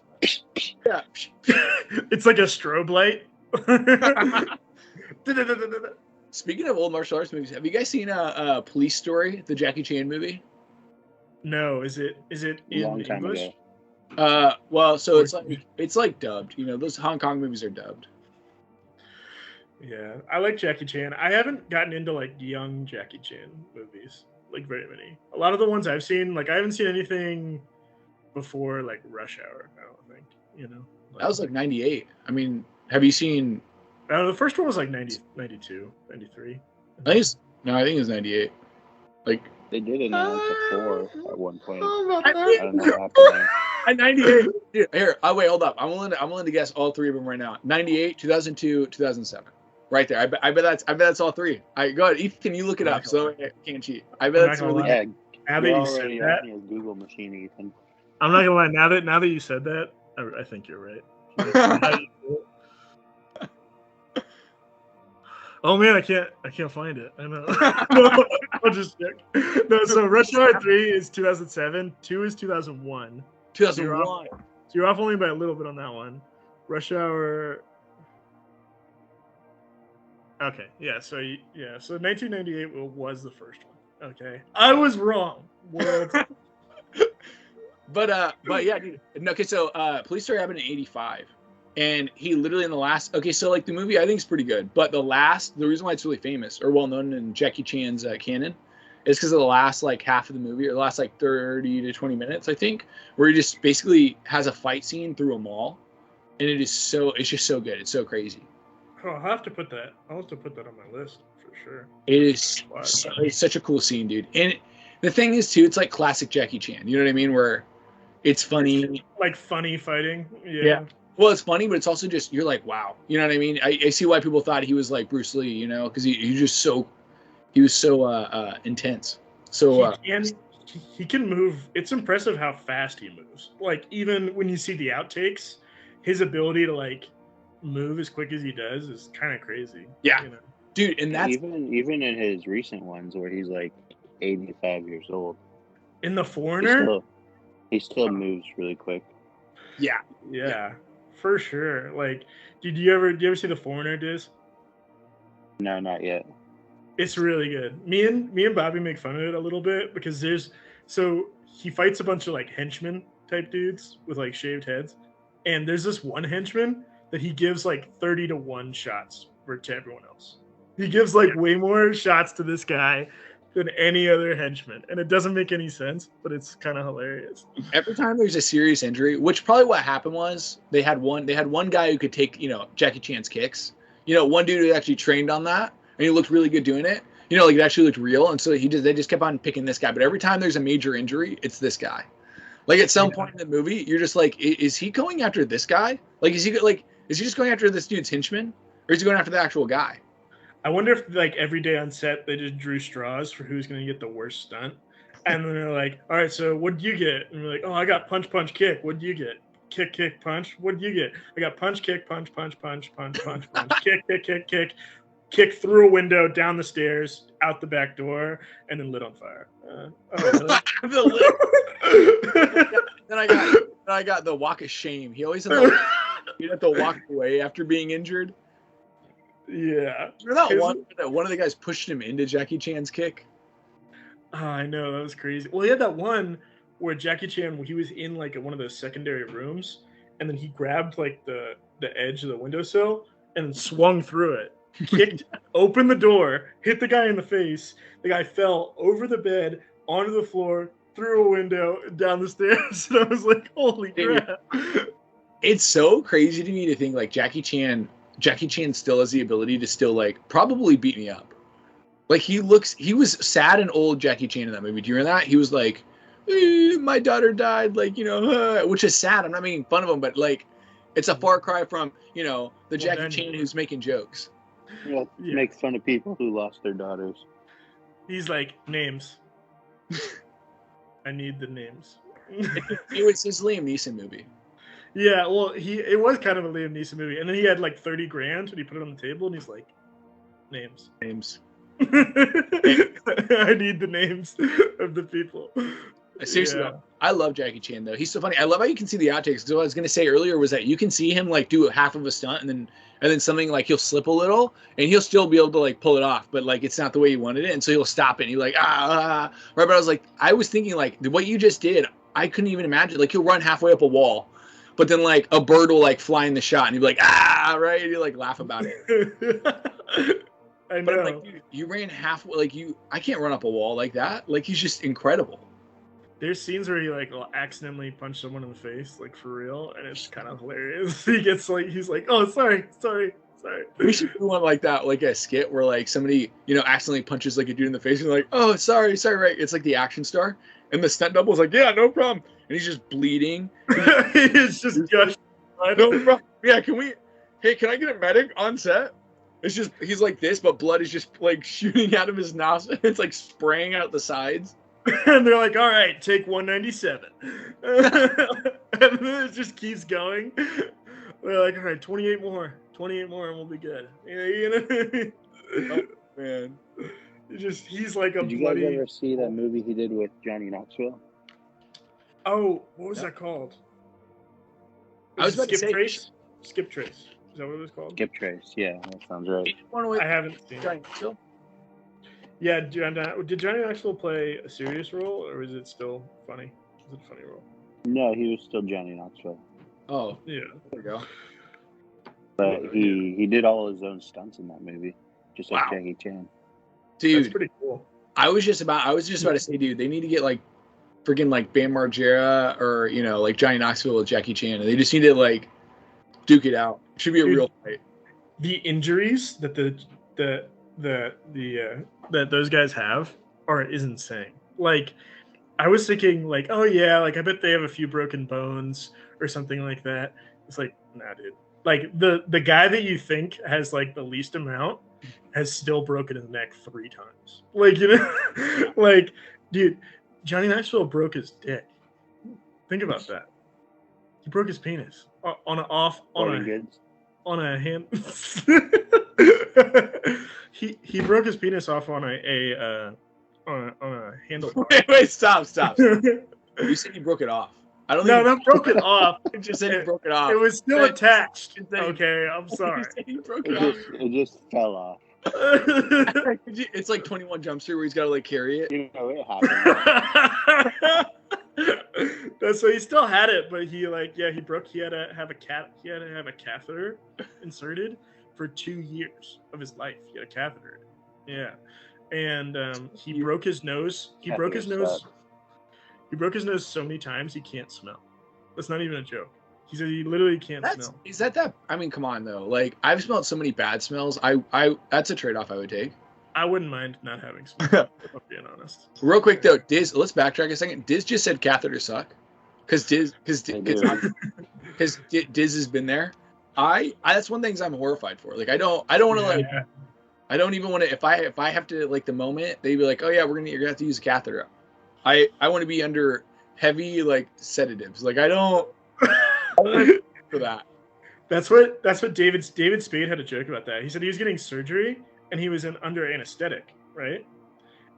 It's like a strobe light. Speaking of old martial arts movies, have you guys seen Police Story, the Jackie Chan movie? No, is it in English? Well, so it's like dubbed. You know, those Hong Kong movies are dubbed. Yeah, I like Jackie Chan. I haven't gotten into like young Jackie Chan movies, like very many. A lot of the ones I've seen, like I haven't seen anything before like Rush Hour. I don't think, you know. That was like 98. I mean, have you seen? The first one was like 92, 93. I think it was 98. Like they did announce a 4 at one point. I don't know what happened there. At 98. Dude, here, wait, hold up. I'm willing to guess all three of them right now. 98, 2002, 2007. Right there. I bet that's all three. Go ahead, Ethan. You look it up, so I can't cheat. I bet that's really. Yeah, now that you said that, on your Google machine, Ethan. I'm not gonna lie. Now that you said that, I think you're right. Oh man, I can't find it. I know. I'll just check. No, so Rush Hour 3 is 2007. 2 is 2001. 2001. So you're off only by a little bit on that one. Rush Hour. Okay, yeah. So 1998 was the first one. Okay, I was wrong. But yeah, dude. Okay, so Police Story happened in 85. And he literally in the last, okay, so like the movie I think is pretty good, but the reason why it's really famous or well known in Jackie Chan's canon is because of the last like half of the movie or the last like 30 to 20 minutes, I think, where he just basically has a fight scene through a mall, and it's just so good, it's so crazy. Oh, I'll have to put that on my list for sure. It is it's such a cool scene, dude. And the thing is too, it's like classic Jackie Chan. You know what I mean? Where it's funny, like funny fighting. Yeah. Well, it's funny, but it's also just you're like, wow. You know what I mean? I see why people thought he was like Bruce Lee, you know, because he was so intense. So he can move. It's impressive how fast he moves. Like even when you see the outtakes, his ability to like move as quick as he does is kind of crazy. Yeah, you know? Dude, and that's even in his recent ones where he's like 85 years old. In The Foreigner, he still moves really quick. Yeah. For sure. Like, did you ever see The Foreigner, Diz? No, not yet. It's really good. Me and Bobby make fun of it a little bit because he fights a bunch of like henchmen type dudes with like shaved heads, and there's this one henchman that he gives like 30-1 shots to everyone else. He gives like way more shots to this guy than any other henchman, and it doesn't make any sense, but it's kind of hilarious. Every time there's a serious injury, which probably what happened was they had one guy who could take, you know, Jackie Chan's kicks. You know, one dude who actually trained on that, and he looked really good doing it. You know, like it actually looked real, and so they just kept on picking this guy. But every time there's a major injury, it's this guy. Like at some point in the movie, you're just like, is he going after this guy? Like, is he just going after this dude's henchman, or is he going after the actual guy? I wonder if like every day on set they just drew straws for who's gonna get the worst stunt, and then they're like, "All right, so what'd you get?" And we're like, "Oh, I got punch, punch, kick. What'd you get? Kick, kick, punch. What'd you get? I got punch, kick, punch, punch, punch, punch, punch, punch, kick, kick, kick, kick, kick through a window, down the stairs, out the back door, and then lit on fire." Really? Then I got the walk of shame. He always had to walk away after being injured. Yeah. Remember that one of the guys pushed him into Jackie Chan's kick? Oh, I know, that was crazy. Well, he had that one where Jackie Chan, he was in like one of those secondary rooms, and then he grabbed like the edge of the windowsill and then swung through it, kicked, opened the door, hit the guy in the face. The guy fell over the bed, onto the floor, through a window, down the stairs. And I was like, holy crap. It's so crazy to me to think like Jackie Chan still has the ability to still like probably beat me up. Like he was sad and old Jackie Chan in that movie. Do you remember that? He was like, my daughter died, like, which is sad. I'm not making fun of him, but like, it's a far cry from, the Jackie Chan who's making jokes. Yeah, make fun of people who lost their daughters. He's like, names. I need the names. It was his Liam Neeson movie. Yeah, well, it was kind of a Liam Neeson movie, and then he had like 30 grand, and he put it on the table, and he's like, names. I need the names of the people. Seriously, though, I love Jackie Chan though. He's so funny. I love how you can see the outtakes. So what I was gonna say earlier was that you can see him like do half of a stunt and then something like he'll slip a little and he'll still be able to like pull it off, but like it's not the way he wanted it, and so he'll stop it. And he's like right. But I was thinking like what you just did, I couldn't even imagine. Like he'll run halfway up a wall, but then like a bird will like fly in the shot, and he'll be like right, and you like laugh about it. I know. But I'm like, you ran halfway. Like I can't run up a wall like that. Like he's just incredible. There's scenes where he like will accidentally punch someone in the face, like for real, and it's kind of hilarious. He gets like, he's like, "Oh, sorry." We should do one like that, like a skit where like somebody, accidentally punches like a dude in the face and like, "Oh, sorry, right." It's like the action star, and the stunt double's like, "Yeah, no problem," and he's just bleeding. He's just gushing. No problem. Yeah, can I get a medic on set? It's just he's like this, but blood is just like shooting out of his nostrils. It's like spraying out the sides. And they're like, all right, take 197. And then it just keeps going. They're like, all right, 28 more, and we'll be good. Oh, man. He's like a Did you bloody... guys ever see that movie he did with Johnny Knoxville? Oh, what was that called? I was about to say... Trace? Skip Trace. Is that what it was called? Skip Trace, yeah, that sounds right. I haven't seen it. Yeah, did Johnny Knoxville play a serious role, or is it still funny? Is it a funny role? No, he was still Johnny Knoxville. Oh, yeah. There we go. But he did all his own stunts in that movie, just like Jackie Chan. Dude, that's pretty cool. I was just about to say, dude, they need to get like freaking like Bam Margera or like Johnny Knoxville with Jackie Chan, and they just need to like duke it out. It should be a real fight. The injuries that that those guys have is insane. Like, I was thinking like, oh yeah, like I bet they have a few broken bones or something like that. It's like, nah, dude. Like the guy that you think has like the least amount has still broken his neck 3 times. Like, like, dude, Johnny Knoxville broke his dick. Think about that. He broke his penis on a hand. He broke his penis off on a handle. Wait, stop. You said he broke it off. I don't. No, not broke it off. It just said he broke it off. It was still attached. Okay, I'm sorry. He broke it off. It just fell off. It's like 21 Jump Street where he's got to like carry it. It happened. So he still had it, but he broke. He had to have a catheter inserted for 2 years of his life. He had a catheter. Yeah, and he broke his nose. He broke his nose so many times he can't smell. That's not even a joke. He said he literally can't smell. Is that? I mean, come on though. Like I've smelled so many bad smells. I that's a trade-off I would take. I wouldn't mind not having smell, if I'm being honest. Real quick though, Diz, let's backtrack a second. Diz just said catheters suck. Because Diz has been there. I that's one thing I'm horrified for. Like I don't want to I don't even want to if I have to like the moment they'd be like, oh yeah, you're gonna have to use a catheter. I want to be under heavy like sedatives. Like I don't for that. That's what David Spade had a joke about that. He said he was getting surgery and he was under anesthetic, right?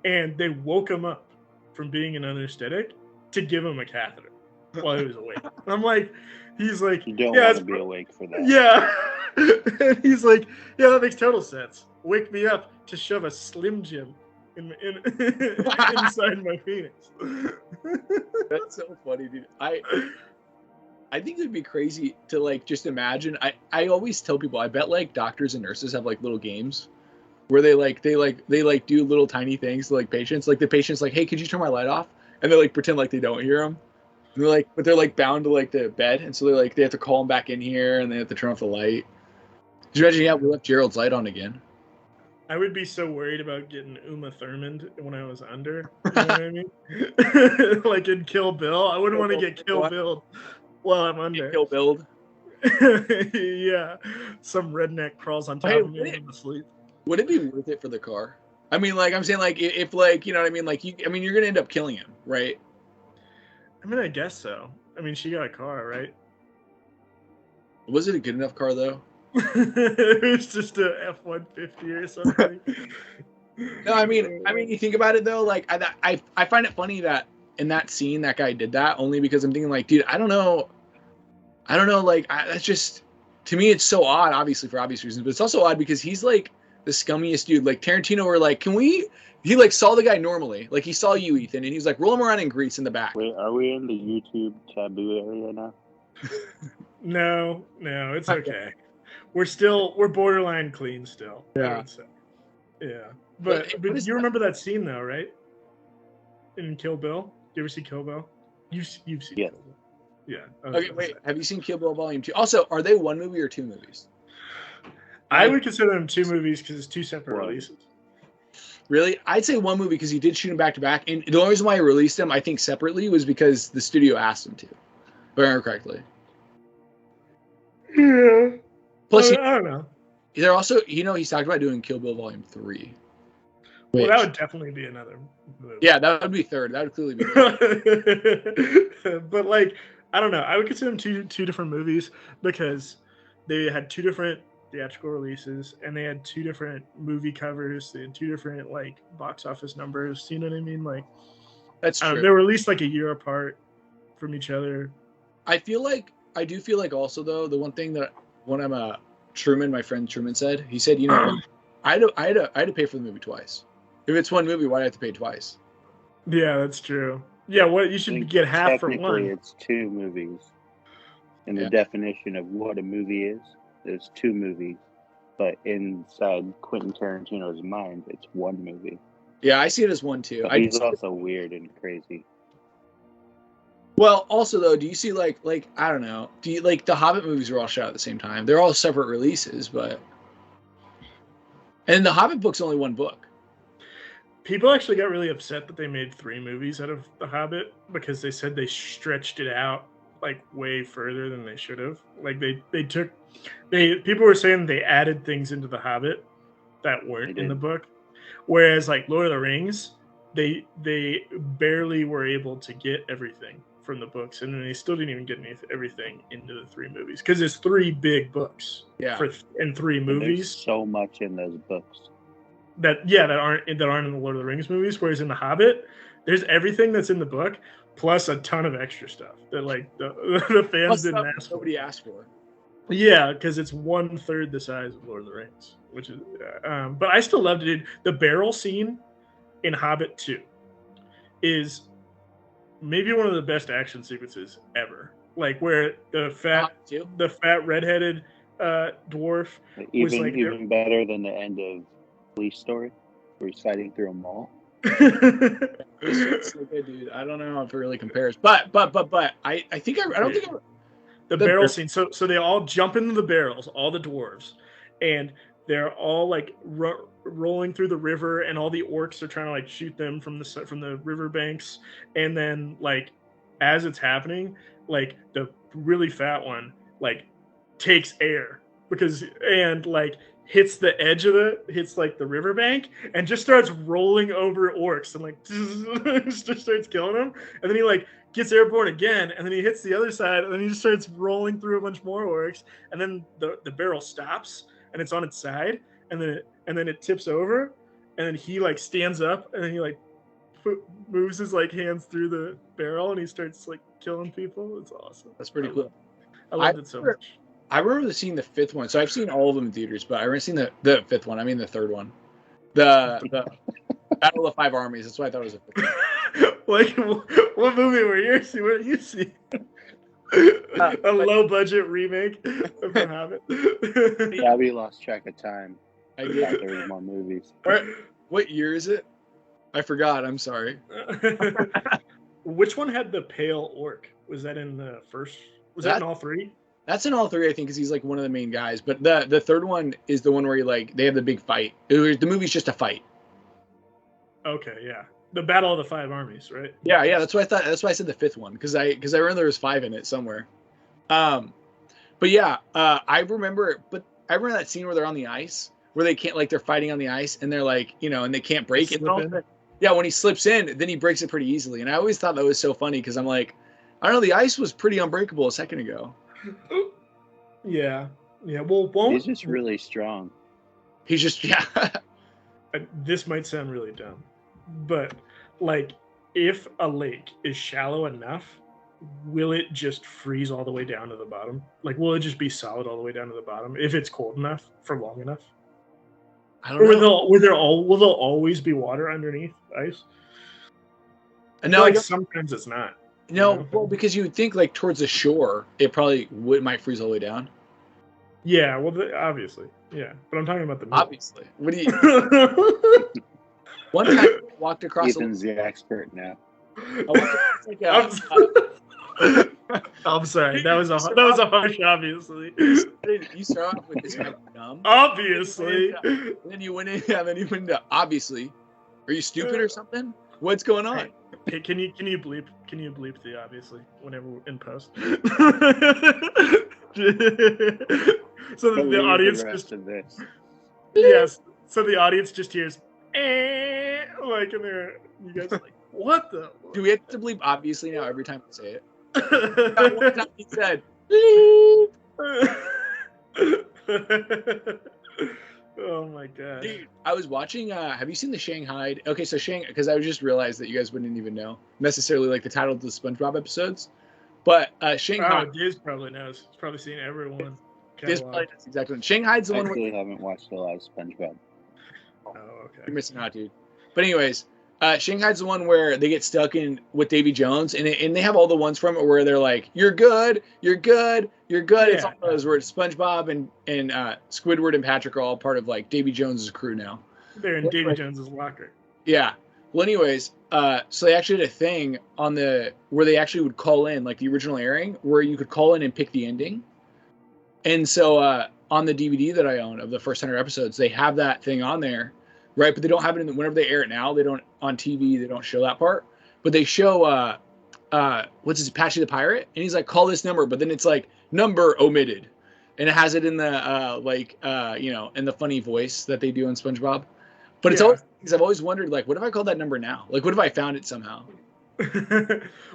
And they woke him up from being an anesthetic to give him a catheter. while he was awake. And I'm like, he's like, You don't yeah, want it's to be awake for that. yeah. And he's like, yeah, that makes total sense. Wake me up to shove a Slim Jim inside my penis. That's so funny, dude. I think it'd be crazy to like just imagine. I always tell people I bet like doctors and nurses have like little games where they do little tiny things to like patients. Like the patient's like, hey, could you turn my light off? And they like pretend like they don't hear them. And they're like, but they're like bound to like the bed, and so they have to call them back in here, and they have to turn off the light. Did you imagine? Yeah, we left Gerald's light on again. I would be so worried about getting Uma Thurmaned when I was under. You know what I mean? Like in Kill Bill, I wouldn't want to get Kill Billed while I'm under. Kill Billed. Yeah, some redneck crawls on top of me when I'm asleep. Would it be worth it for the car? I mean, like I'm saying, like if like you know what I mean, like you're gonna end up killing him, right? I mean, I guess so. I mean, she got a car, right? Was it a good enough car though? It was just a F-150 or something. No, I mean, you think about it though. Like, I find it funny that in that scene that guy did that only because I'm thinking like, dude, I don't know. Like, that's just to me, it's so odd. Obviously for obvious reasons, but it's also odd because he's like the scummiest dude. Like Tarantino, were like, can we? He like saw the guy normally, like he saw you, Ethan, and he's like, roll him around in grease in the back. Wait, are we in the YouTube taboo area now? No, it's okay. We're borderline clean still. Yeah. I would say. Yeah. But you remember that scene though, right? In Kill Bill? Do you ever see Kill Bill? You've seen Yeah. Kill Bill. Yeah. Okay, wait. Have you seen Kill Bill Volume 2? Also, are they one movie or two movies? I would consider them two movies because it's two separate releases. Really? I'd say one movie because he did shoot them back to back. And the only reason why he released them, I think, separately was because the studio asked him to. If I remember correctly. Yeah. Plus, I don't know. They're also, he's talked about doing Kill Bill Volume 3. Well, that would definitely be another movie. Yeah, that would be third. That would clearly be third. But, like, I don't know. I would consider them two different movies because they had two different theatrical releases and they had two different movie covers. They had two different, like, box office numbers. You know what I mean? Like, that's true. They were released, like, a year apart from each other. I do feel like also, though, the one thing that when I'm a Truman, my friend Truman said, he said, I had to pay for the movie twice. If it's one movie, why do I have to pay twice? Yeah, that's true. Yeah, you should get half for one. Technically, it's two movies. And the definition of what a movie is, there's two movies. But inside Quentin Tarantino's mind, it's one movie. Yeah, I see it as one, too. He's also weird and crazy. Well, also, though, do you see, like I don't know, do you, like, the Hobbit movies were all shot at the same time. They're all separate releases, but... And the Hobbit book's only one book. People actually got really upset that they made 3 movies out of The Hobbit because they said they stretched it out like way further than they should have. Like people were saying they added things into The Hobbit that weren't in the book, whereas like Lord of the Rings, they barely were able to get everything from the books, and then they still didn't even get everything into the 3 movies because there's 3 big books. Yeah. And 3 movies. There's so much in those books. That aren't in the Lord of the Rings movies, whereas in The Hobbit, there's everything that's in the book plus a ton of extra stuff that like the fans didn't ask for. Nobody asked for. Yeah, because it's 1/3 the size of Lord of the Rings, which is. But I still loved it. The barrel scene in Hobbit 2 is maybe one of the best action sequences ever. Like where the fat redheaded dwarf was like even better than the end of Police Story, where he's fighting through a mall. It's so good, dude. I don't know if it really compares, but I think I don't think the barrel scene. So they all jump into the barrels, all the dwarves, and they're all like rolling through the river, and all the orcs are trying to like shoot them from the river banks, and then like as it's happening, like the really fat one like takes air hits the edge of hits like the riverbank and just starts rolling over orcs and like just starts killing them. And then he like gets airborne again, and then he hits the other side, and then he just starts rolling through a bunch more orcs. And then the barrel stops and it's on its side, and then it tips over, and then he like stands up, and then he like moves his like hands through the barrel and he starts like killing people. It's awesome. That's pretty cool. I loved it so much. I remember seeing the fifth one. So I've seen all of them in theaters, but I remember seeing the fifth one. I mean the third one. The Battle of the Five Armies. That's why I thought it was a fifth one. Like, what movie were you see? What did you see? A low budget remake of The Hobbit. Yeah, we lost track of time. I Thought did. there was more movies. All right. What year is it? I forgot. I'm sorry. Which one had the pale orc? Was that in the first? Was that in all three? That's in all three, I think, because he's like one of the main guys. But the third one is the one where they have the big fight. The movie's just a fight. Okay, yeah. The Battle of the Five Armies, right? Yeah. That's what I thought. That's why I said the fifth one, because I remember there was 5 in it somewhere. But yeah, I remember that scene where they're on the ice, where they can't, like, they're fighting on the ice, and they're like, and they can't break it. Yeah, when he slips in, then he breaks it pretty easily. And I always thought that was so funny because I'm like, I don't know, the ice was pretty unbreakable a second ago. Yeah. Well, He's just really strong. He's just, yeah. This might sound really dumb, but like, if a lake is shallow enough, will it just freeze all the way down to the bottom? Like, will it just be solid all the way down to the bottom if it's cold enough for long enough? I don't know. Will there always be water underneath ice? No, like sometimes it's not. No, well, because you would think like towards the shore, it probably might freeze all the way down. Yeah, well, obviously, yeah. But I'm talking about the middle. Obviously. What do you? One time I walked across. Ethan's the expert now. I'm sorry. That was a harsh. Obviously, you start off with this dumb. Obviously. Then you went in. Yeah. Then you went into obviously. Are you stupid or something? What's going on? Hey, can you bleep the obviously whenever we're in post? So the audience just yes. So the audience just hears like, and they're, you guys are like, what the? Do we have to bleep obviously now every time we say it? One time he said, oh my god, dude! I was watching. Have you seen the Shanghai? Okay, so because I just realized that you guys wouldn't even know necessarily like the title of the SpongeBob episodes, but Shanghai. Oh, Diz probably knows. He's probably seen everyone. Diz probably knows exactly. Shanghai's the one. I actually haven't watched a lot of SpongeBob. Oh, okay. You're missing out, dude. But anyways, Shanghai's the one where they get stuck in with Davy Jones, and they have all the ones from it where they're like, "You're good, you're good, you're good." Yeah. It's all those where SpongeBob and Squidward and Patrick are all part of like Davy Jones's crew now. They're in Davy Jones's locker. Yeah. Well, anyways, so they actually had a thing on where they actually would call in, like the original airing, where you could call in and pick the ending. And so on the DVD that I own of the first 100 episodes, they have that thing on there. Right, but they don't have it whenever they air it now. They don't on TV. They don't show that part, but they show what's his Patchy the Pirate, and he's like, call this number, but then it's like number omitted, and it has it in the in the funny voice that they do in SpongeBob. But it's always because I've always wondered, like, what if I called that number now? Like, what if I found it somehow?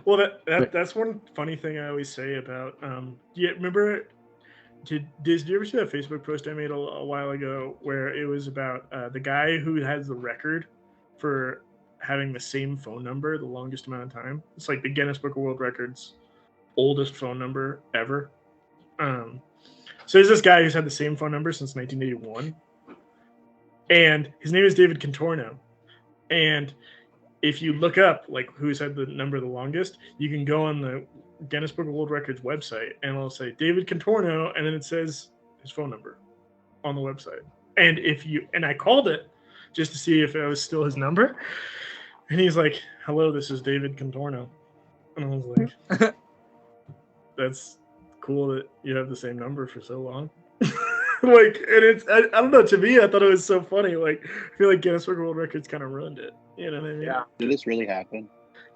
Well, that's one funny thing I always say about remember. Did you ever see that Facebook post I made a while ago where it was about the guy who has the record for having the same phone number the longest amount of time? It's like the Guinness Book of World Records oldest phone number ever. So there's this guy who's had the same phone number since 1981, and his name is David Contorno. And if you look up like who's had the number the longest, you can go on the Guinness Book of World Records website and it'll say David Contorno, and then it says his phone number on the website. And I called it just to see if it was still his number, and he's like, "Hello, this is David Contorno," and I was like, "That's cool that you have the same number for so long." Like, and I don't know. To me, I thought it was so funny. Like, I feel like Guinness Book of World Records kind of ruined it. You know what I mean? Yeah. Did this really happen?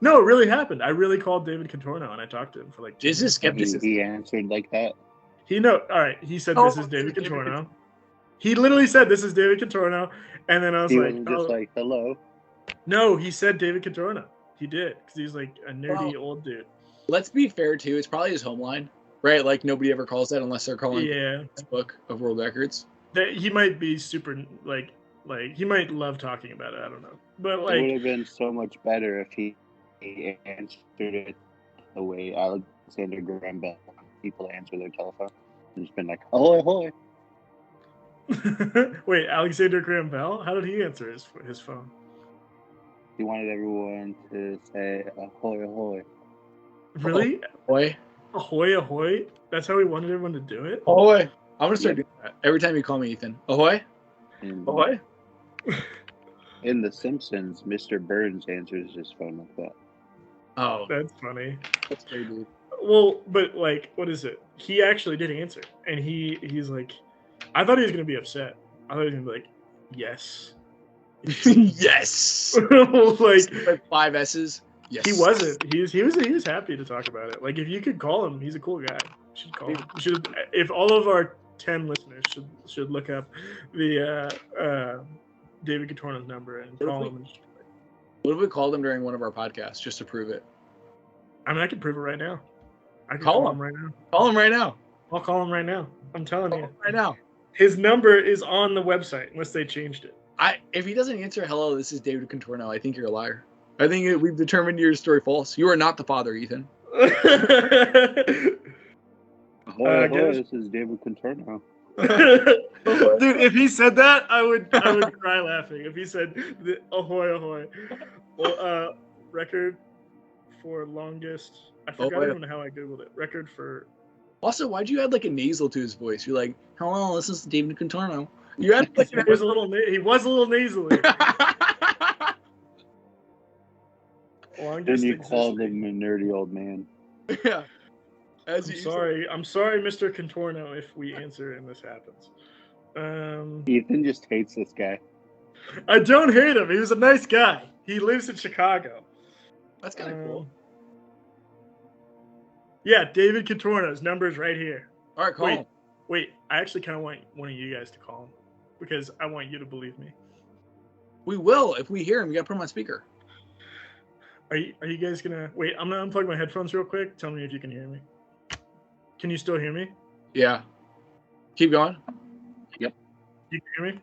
No, it really happened. I really called David Contorno and I talked to him for like 2 This is skepticism. He answered like that. All right. He said, "This is David Contorno." He literally said, "This is David Contorno," and then I was like, just like, "Hello." No, he said David Contorno. He did, because he's like a nerdy old dude. Let's be fair too. It's probably his home line, right? Like nobody ever calls that unless they're calling the Book of World Records. He might be super like Like, he might love talking about it. I don't know. But, It would like, have been so much better if he answered it the way Alexander Graham Bell people answer their telephone. And just been like, ahoy, ahoy. wait, Alexander Graham Bell? How did he answer his phone? He wanted everyone to say, ahoy, ahoy. Really? Ahoy. Ahoy, ahoy? That's how he wanted everyone to do it? Ahoy. I'm going to start doing that every time you call me Ethan. Ahoy. And Ahoy. in The Simpsons, Mr. Burns answers his phone like that. Oh, That's funny. that's great, dude. Well, but, like, what is it? He actually did answer. And he's like, I thought he was going to be upset. I thought he was going to be like, yes. Yes. like 5 S's. Yes. He wasn't. He was happy to talk about it. Like, if you could call him, he's a cool guy. You should call him. You should, if all of our 10 listeners should look up the David Catorna's number and call him. What if we called him during one of our podcasts just to prove it? I mean, I can prove it right now. I can Call call him right now. Call him right now. I'll call him right now. I'm telling you. Right now. His number is on the website, unless they changed it. If he doesn't answer, hello, this is David Contorno, I think you're a liar. I think we've determined your story false. You are not the father, Ethan. Ahoy, ahoy, this is David Contorno. Dude, if he said that, I would cry laughing. If he said ahoy, ahoy. Well, record for longest. I forgot even how I googled it. Record for. Also, why'd you add like a nasal to his voice? You're like, hello, this is David Contorno. You had like he was a little nasally. Then you called him a nerdy old man. Yeah. I'm sorry, Mr. Contorno, if we answer and this happens. Ethan just hates this guy. I don't hate him. He was a nice guy. He lives in Chicago. That's kind of cool. Yeah, David Contorno's number's right here. All right, call him. Wait, I actually kind of want one of you guys to call him because I want you to believe me. We will if we hear him. You got to put him on speaker. Are you guys gonna wait? I'm gonna unplug my headphones real quick. Tell me if you can hear me. Can you still hear me? Yeah. Keep going. Yep. You can hear me?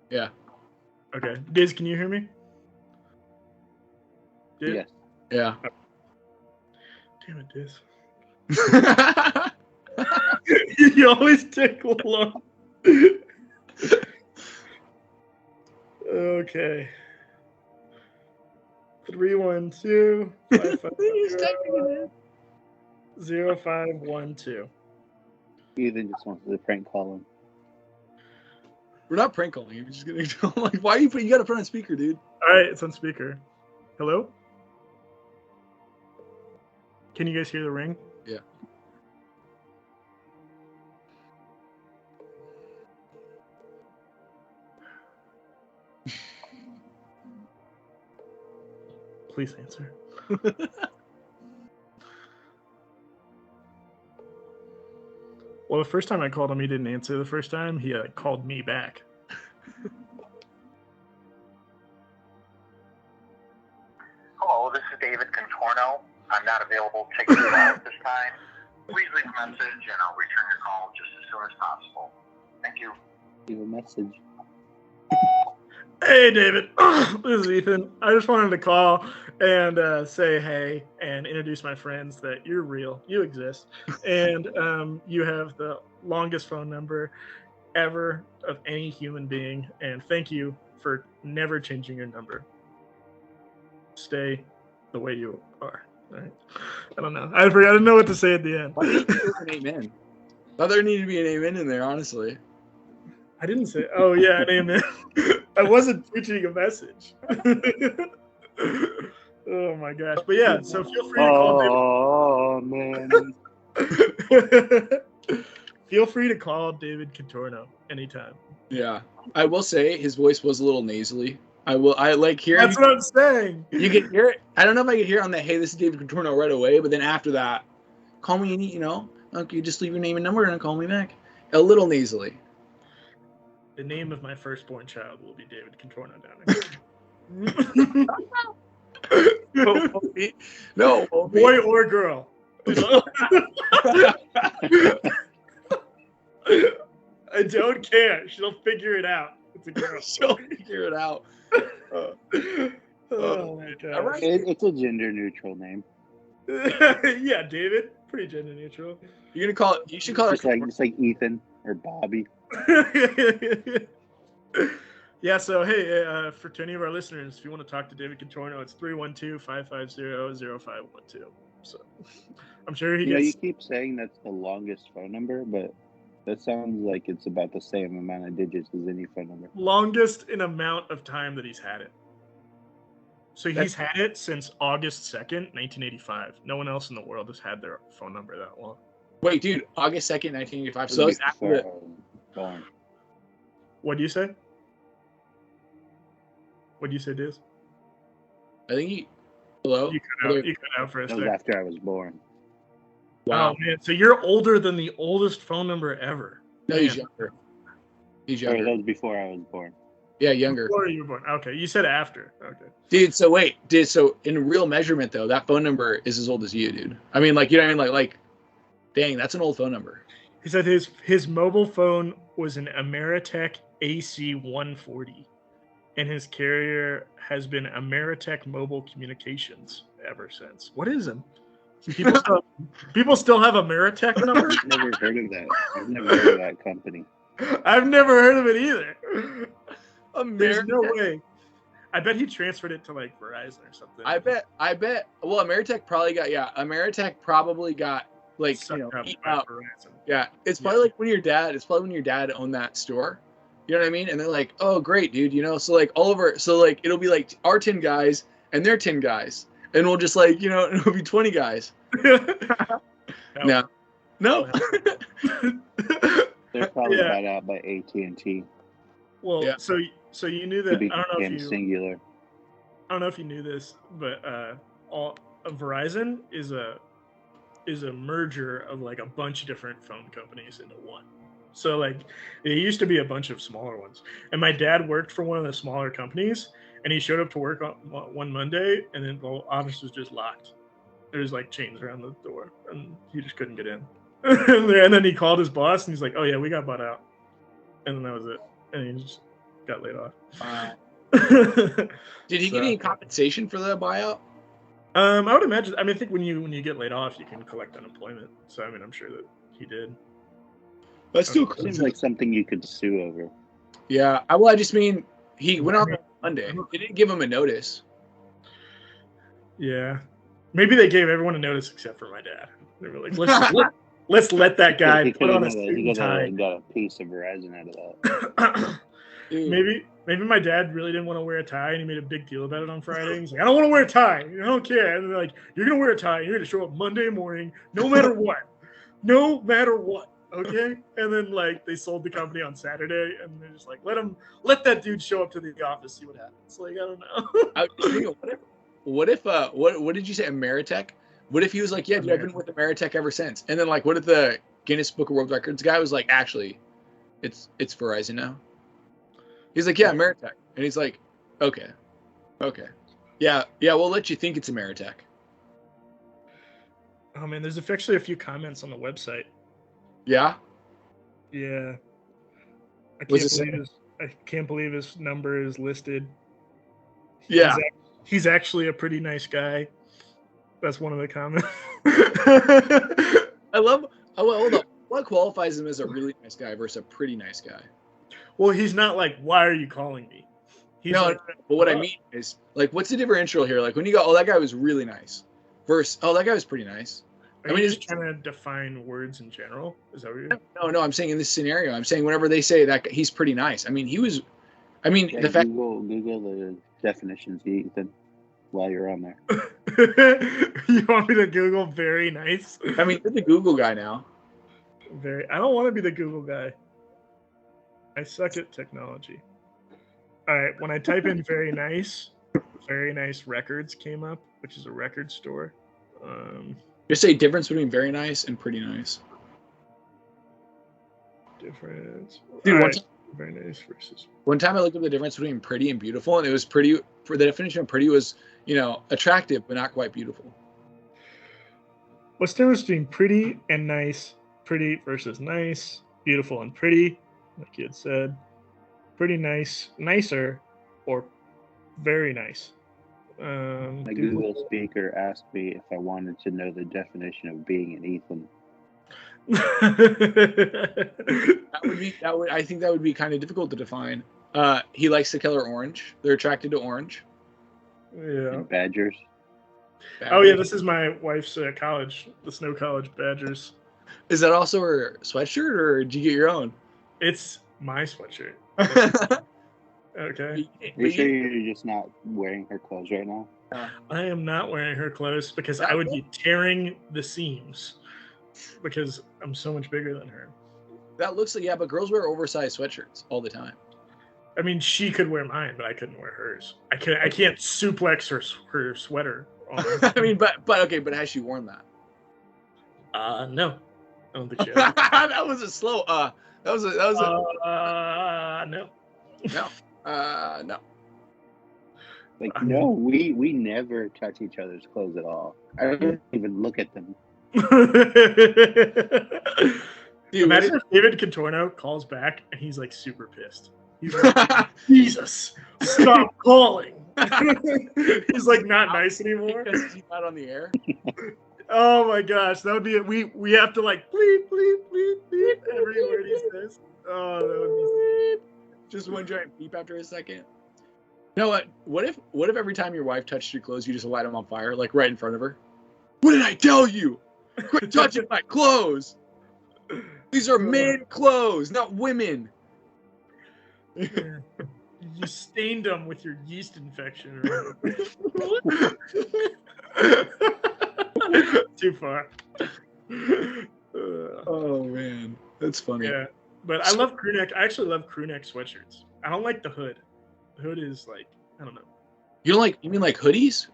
Yeah. Okay. Diz, can you hear me? Diz? Yes. Yeah. Damn it, Diz. You always take long. Okay. 312 0512. Ethan just wants to prank call him. We're not prank calling him. We're just gonna like, why are you got to put on speaker, dude? All right, it's on speaker. Hello? Can you guys hear the ring? Yeah. Please answer. Well, the first time I called him, he didn't answer. The first time, he called me back. Hello, this is David Contorno. I'm not available to take your call at this time. Please leave a message and I'll return your call just as soon as possible. Thank you. Leave a message. Hey, David. This is Ethan. I just wanted to call and say hey and introduce my friends that you're real. You exist. And you have the longest phone number ever of any human being. And thank you for never changing your number. Stay the way you are. All right. I don't know. I didn't know what to say at the end. Why did you say an amen? Thought there needed to be an amen in there, honestly. I didn't say. Oh yeah, an amen. I wasn't preaching a message. Oh my gosh! But yeah, so feel free to call David. Man. Feel free to call David Contorno anytime. Yeah, I will say his voice was a little nasally. I like hearing. That's what I'm saying. You can hear it. I don't know if I can hear it on the "Hey, this is David Contorno" right away, but then after that, call me. Okay, just leave your name and number and call me back. A little nasally. The name of my firstborn child will be David Contorno Downing. No, boy or girl. I don't care. She'll figure it out. It's a girl. She'll figure it out. Oh my god. All right. It's a gender neutral name. Yeah, David. Pretty gender neutral. You're gonna call it. You should call it. Just like Ethan or Bobby. Yeah, so hey, for any of our listeners, if you want to talk to David Contorno, it's 312-550-0512. So I'm sure he You know, gets. you keep saying that's the longest phone number, but that sounds like it's about the same amount of digits as any phone number. Longest in amount of time that he's had it. So he's had it since August 2nd, 1985. No one else in the world has had their phone number that long. Wait, dude, August 2nd, 1985. So it's after Before the. I was born. What do you say? What do you say, Diz? I think he. Hello. You cut out for a That was second. after I was born. Wow. Oh man, so you're older than the oldest phone number ever. No, he's Man. younger. He's Sorry, younger. that was before I was born. Yeah, younger. Before you were born. Okay, you said after. Okay. Dude, so wait, so in real measurement though, that phone number is as old as you, dude. I mean, like, you know what I mean? Like, dang, that's an old phone number. He said his mobile phone was an Ameritech AC 140, and his carrier has been Ameritech Mobile Communications ever since. What is him? People still have Ameritech numbers? I've never heard of that. I've never heard of that company. I've never heard of it either. There's Ameritech. no way. I bet he transferred it to like Verizon or something. I bet. Well, Ameritech probably got like, Sucked you know, up eat by out. Verizon. Yeah, it's probably like when your dad. It's probably when your dad owned that store. You know what I mean? And they're like, "Oh, great, dude." You know, so like it'll be like our 10 guys and their 10 guys, and we'll just like, you know, it'll be 20 guys. No. They're probably Yeah. bought out by AT&T. Well, Yeah. so you knew It that. became I singular. don't know if you knew this, but Verizon is a merger of like a bunch of different phone companies into one. So like it used to be a bunch of smaller ones, and my dad worked for one of the smaller companies, and he showed up to work on one Monday, and then the office was just locked. There's like chains around the door, and he just couldn't get in. And then he called his boss, and he's like, "Oh yeah, we got bought out," and then that was it, and he just got laid off. Did he get any compensation for the buyout? I would imagine. I mean, I think when you get laid off, you can collect unemployment. So I mean, I'm sure that he did. That's still Seems like something you could sue over. Yeah. I just mean he went on Monday. They didn't give him a notice. Yeah, maybe they gave everyone a notice except for my dad. They were like, let's let that guy He put on a could suit and have tie. got a piece of Verizon out of that. Dude. Maybe my dad really didn't want to wear a tie, and he made a big deal about it on Friday. He's like, I don't want to wear a tie. I don't care. And they're like, you're gonna wear a tie. You're gonna show up Monday morning, no matter what, no matter what. Okay. And then like they sold the company on Saturday, and they're just like, let that dude show up to the office, see what happens. Like, I don't know. I was just thinking, what did you say, Ameritech? What if he was like, yeah, dude, I've been with Ameritech ever since? And then like, what if the Guinness Book of World Records guy was like, actually, it's Verizon now? He's like, yeah, Ameritech. And he's like, okay. Yeah, we'll let you think it's Ameritech. Oh man, there's actually a few comments on the website. Yeah? Yeah. I What's it say? can't believe his number is listed. Yeah. He's actually a pretty nice guy. That's one of the comments. Hold on. What qualifies him as a really nice guy versus a pretty nice guy? Well, he's not like, why are you calling me? He's No, like, but what I mean is, like, what's the differential here? Like, when you go, oh, that guy was really nice, versus, oh, that guy was pretty nice. Are you just trying to define words in general? Is that what you're? No. I'm saying in this scenario, I'm saying whenever they say that he's pretty nice. I mean, he was. I mean, Yeah, the fact. Google the definitions, Ethan, while you're on there. You want me to Google very nice? I mean, you're the Google guy now. I don't want to be the Google guy. I suck at technology. All right, when I type in very nice records came up, which is a record store. Just say difference between very nice and pretty nice. Difference. Dude, Right. Very nice versus. One time I looked up the difference between pretty and beautiful, and it was pretty. For the definition of pretty was, attractive but not quite beautiful. What's the difference between pretty and nice? Pretty versus nice. Beautiful and pretty, like you had said. pretty nice, nicer, or very nice. My Google speaker asked me if I wanted to know the definition of being an Ethan. I think that would be kind of difficult to define. He likes the color orange. They're attracted to orange. Yeah. And Badgers. Oh yeah, this is my wife's college, the Snow College Badgers. Is that also her sweatshirt, or did you get your own? It's my sweatshirt. Okay. Are you sure you're just not wearing her clothes right now? I am not wearing her clothes because I would be tearing the seams because I'm so much bigger than her. That looks like, yeah, but girls wear oversized sweatshirts all the time. I mean, she could wear mine, but I couldn't wear hers. I can't suplex her sweater on her. I mean, but okay, but has she worn that? No. I don't think she has. That was a slow no. No. Like, no, we never touch each other's clothes at all. I don't even look at them. Dude, imagine if David Contorno calls back and he's like super pissed. He's like, Jesus, stop calling. He's like not nice anymore. Because he's not on the air. Oh my gosh, that would be it. We have to like bleep, bleep, bleep, bleep every word he says. Oh, that would be just one giant beep after a second. You know what? What if every time your wife touched your clothes, you just light them on fire, like right in front of her? What did I tell you? Quit touching my clothes. These are men clothes, not women. You stained them with your yeast infection. Too far. Oh man, that's funny. Yeah, but I love crew neck. I actually love crew neck sweatshirts. I don't like the hood. The hood is like, I don't know. You mean like hoodies?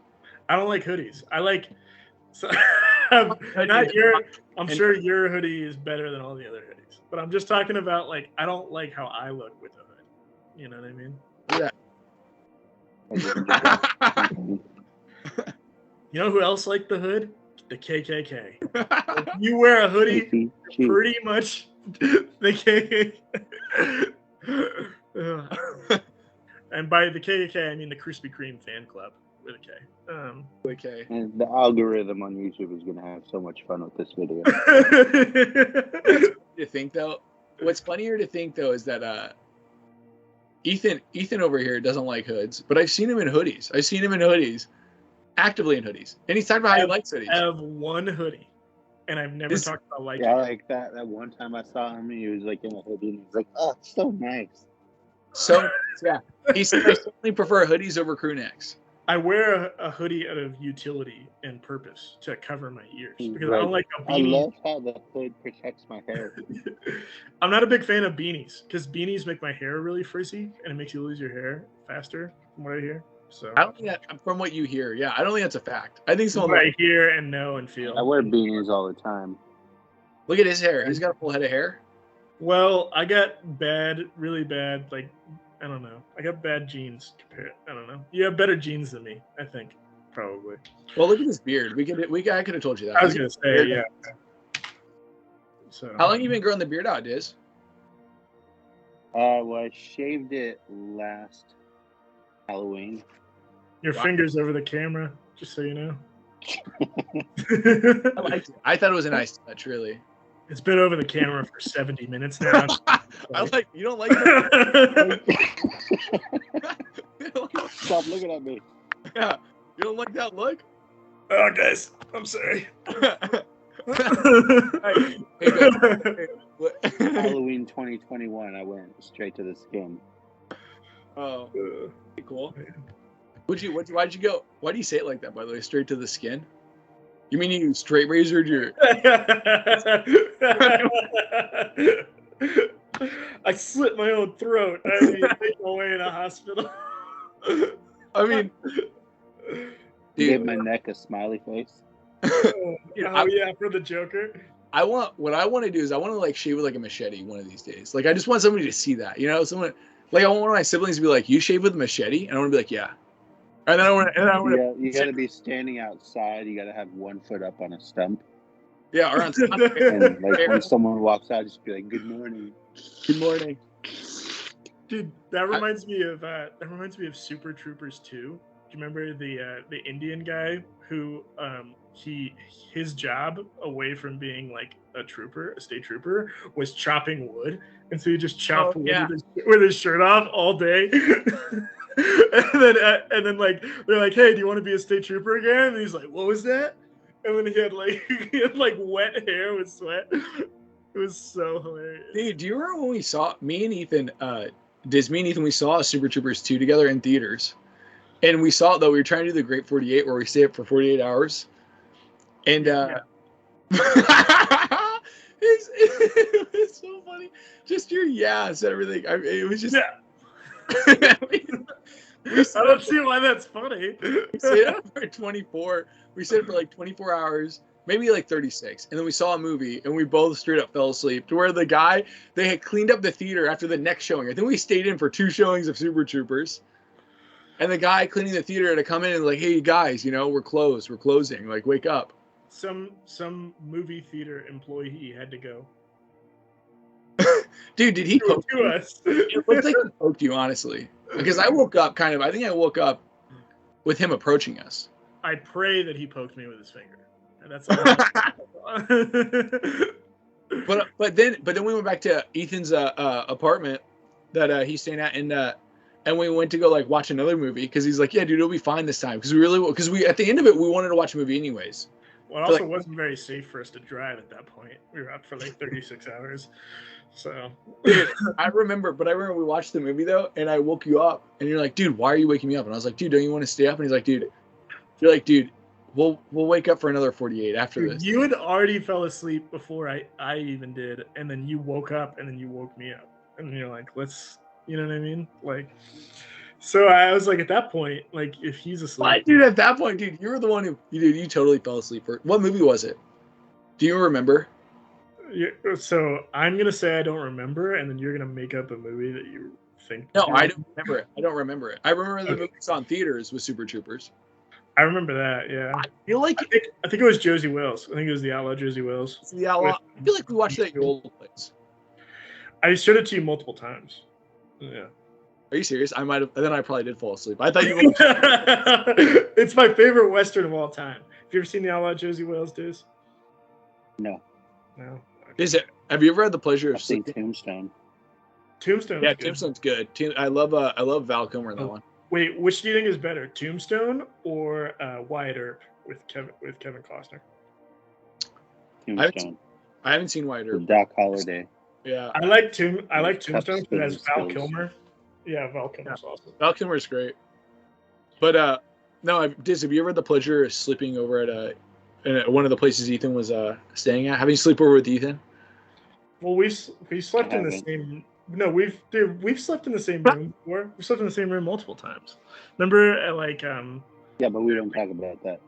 I don't like hoodies. I like. So, I'm sure your hoodie is better than all the other hoodies, but I'm just talking about like I don't like how I look with the hood. You know what I mean? Yeah. You know who else liked the hood? The KKK. If you wear a hoodie, you're pretty much the KKK. And by the KKK, I mean the Krispy Kreme fan club with a K. Okay. And the algorithm on YouTube is going to have so much fun with this video. You think though? What's funnier to think though is that Ethan over here doesn't like hoods, but I've seen him in hoodies. Actively in hoodies. And he's talking about how he likes hoodies. I have one hoodie. And I've never talked about liking it. Like that one time I saw him, he was like in a hoodie and he's like, oh, it's so nice. So yeah. He said I certainly prefer hoodies over crew necks. I wear a hoodie out of utility and purpose to cover my ears because I don't like a beanie. I love how the hood protects my hair. I'm not a big fan of beanies because beanies make my hair really frizzy and it makes you lose your hair faster, from what I hear. So I don't think that, from what you hear, yeah, I don't think that's a fact. I think someone I hear and know and feel. I wear beanies all the time. Look at his hair. He's got a full head of hair. Well, I got really bad, like, I don't know. I got bad genes compared. I don't know. You have better genes than me, I think, probably. Well, look at this beard. I could have told you that. I was gonna say, yeah. So, how long have you been growing the beard out, Diz? Well, I shaved it last Halloween. Your fingers over the camera, just so you know. I liked it. I thought it was a nice touch, really. It's been over the camera for 70 minutes now. You don't like that? Stop looking at me. Yeah. You don't like that look? Oh, guys, I'm sorry. Halloween 2021, I went straight to the skin. Oh, cool. Why do you say it like that, by the way? Straight to the skin? You mean you straight razored your... I slit my own throat. I mean, take away in a hospital. I mean... You gave my neck a smiley face. Yeah, for the Joker. What I want to do is I want to like shave with like a machete one of these days. Like I just want somebody to see that, you know, someone like I want one of my siblings to be like, "You shave with a machete," and I want to be like, "Yeah." And then I want to. You got to be standing outside. You got to have 1 foot up on a stump. Yeah, or on stump. And like when someone walks out, just be like, "Good morning." Good morning. Dude, that reminds me of Super Troopers 2. Do you remember the Indian guy who his job away from being like a state trooper, was chopping wood, and so he just chopped wood with his shirt off all day. and then like they're like, "Hey, do you want to be a state trooper again?" And he's like, "What was that?" And then he had like wet hair with sweat. It was so hilarious. Dude, do you remember when we saw me and Ethan? We saw Super Troopers 2 together in theaters, and we saw it though. We were trying to do the Great 48, where we stay up for 48 hours, and it's so funny. Just your yes and everything. It was just. I don't see why that's funny. We stayed up for 24. We stayed for like 24 hours, maybe like 36, and then we saw a movie, and we both straight up fell asleep. To where they had cleaned up the theater after the next showing. I think we stayed in for 2 showings of Super Troopers, and the guy cleaning the theater had to come in and like, "Hey guys, we're closed. We're closing. Like, wake up." Some movie theater employee had to go. Dude, did he poke to us? It looked like he poked you, honestly. Because I woke up I think I woke up with him approaching us. I pray that he poked me with his finger. And that's all. But then we went back to Ethan's apartment that he's staying at, and we went to go like watch another movie because he's like, "Yeah, dude, it'll be fine this time." Because we at the end of it we wanted to watch a movie anyways. Well, it also wasn't very safe for us to drive at that point. We were up for like 36 hours. So dude, I remember we watched the movie though, and I woke you up, and you're like, "Dude, why are you waking me up?" And I was like, "Dude, don't you want to stay up?" And he's like, "Dude," you're like, "Dude, we'll wake up for another 48 after this." You had already fell asleep before I even did, and then you woke up, and then you woke me up, and you're like, "Let's," you know what I mean? Like, so I was like, at that point, like, if he's asleep, what, dude? At that point, dude, you were the one who you totally fell asleep. What movie was it? Do you remember? Yeah, so I'm gonna say I don't remember, and then you're gonna make up a movie that you think. No, I don't remember it. I don't remember it. I remember the movie we saw in theaters with Super Troopers. I remember that. Yeah, I feel like I think it was Josie Wales. I think it was the Outlaw Josie Wales. It's the Outlaw. I feel like we watched that at your old place. I showed it to you multiple times. Yeah. Are you serious? I might have. Then I probably did fall asleep. I thought you were. It's my favorite Western of all time. Have you ever seen the Outlaw Josie Wales, Diz? No. No. Is it? Have you ever had the pleasure of seeing Tombstone? Tombstone. Yeah, Tombstone's good. I love Val Kilmer in that one. Wait, which do you think is better, Tombstone or Wyatt Earp with Kevin Costner? Tombstone. I haven't seen Wyatt Earp. Doc Holliday. Yeah. I like Tombstone because it has Val Kilmer. Yeah, Val Kilmer's awesome. Val Kilmer's great. But no, Diz, have you ever had the pleasure of sleeping over at one of the places Ethan was staying at? Having sleep over with Ethan? Well, we slept in the same. No, we've slept in the same room before. We slept in the same room multiple times. Remember, at Yeah, but we don't talk about that.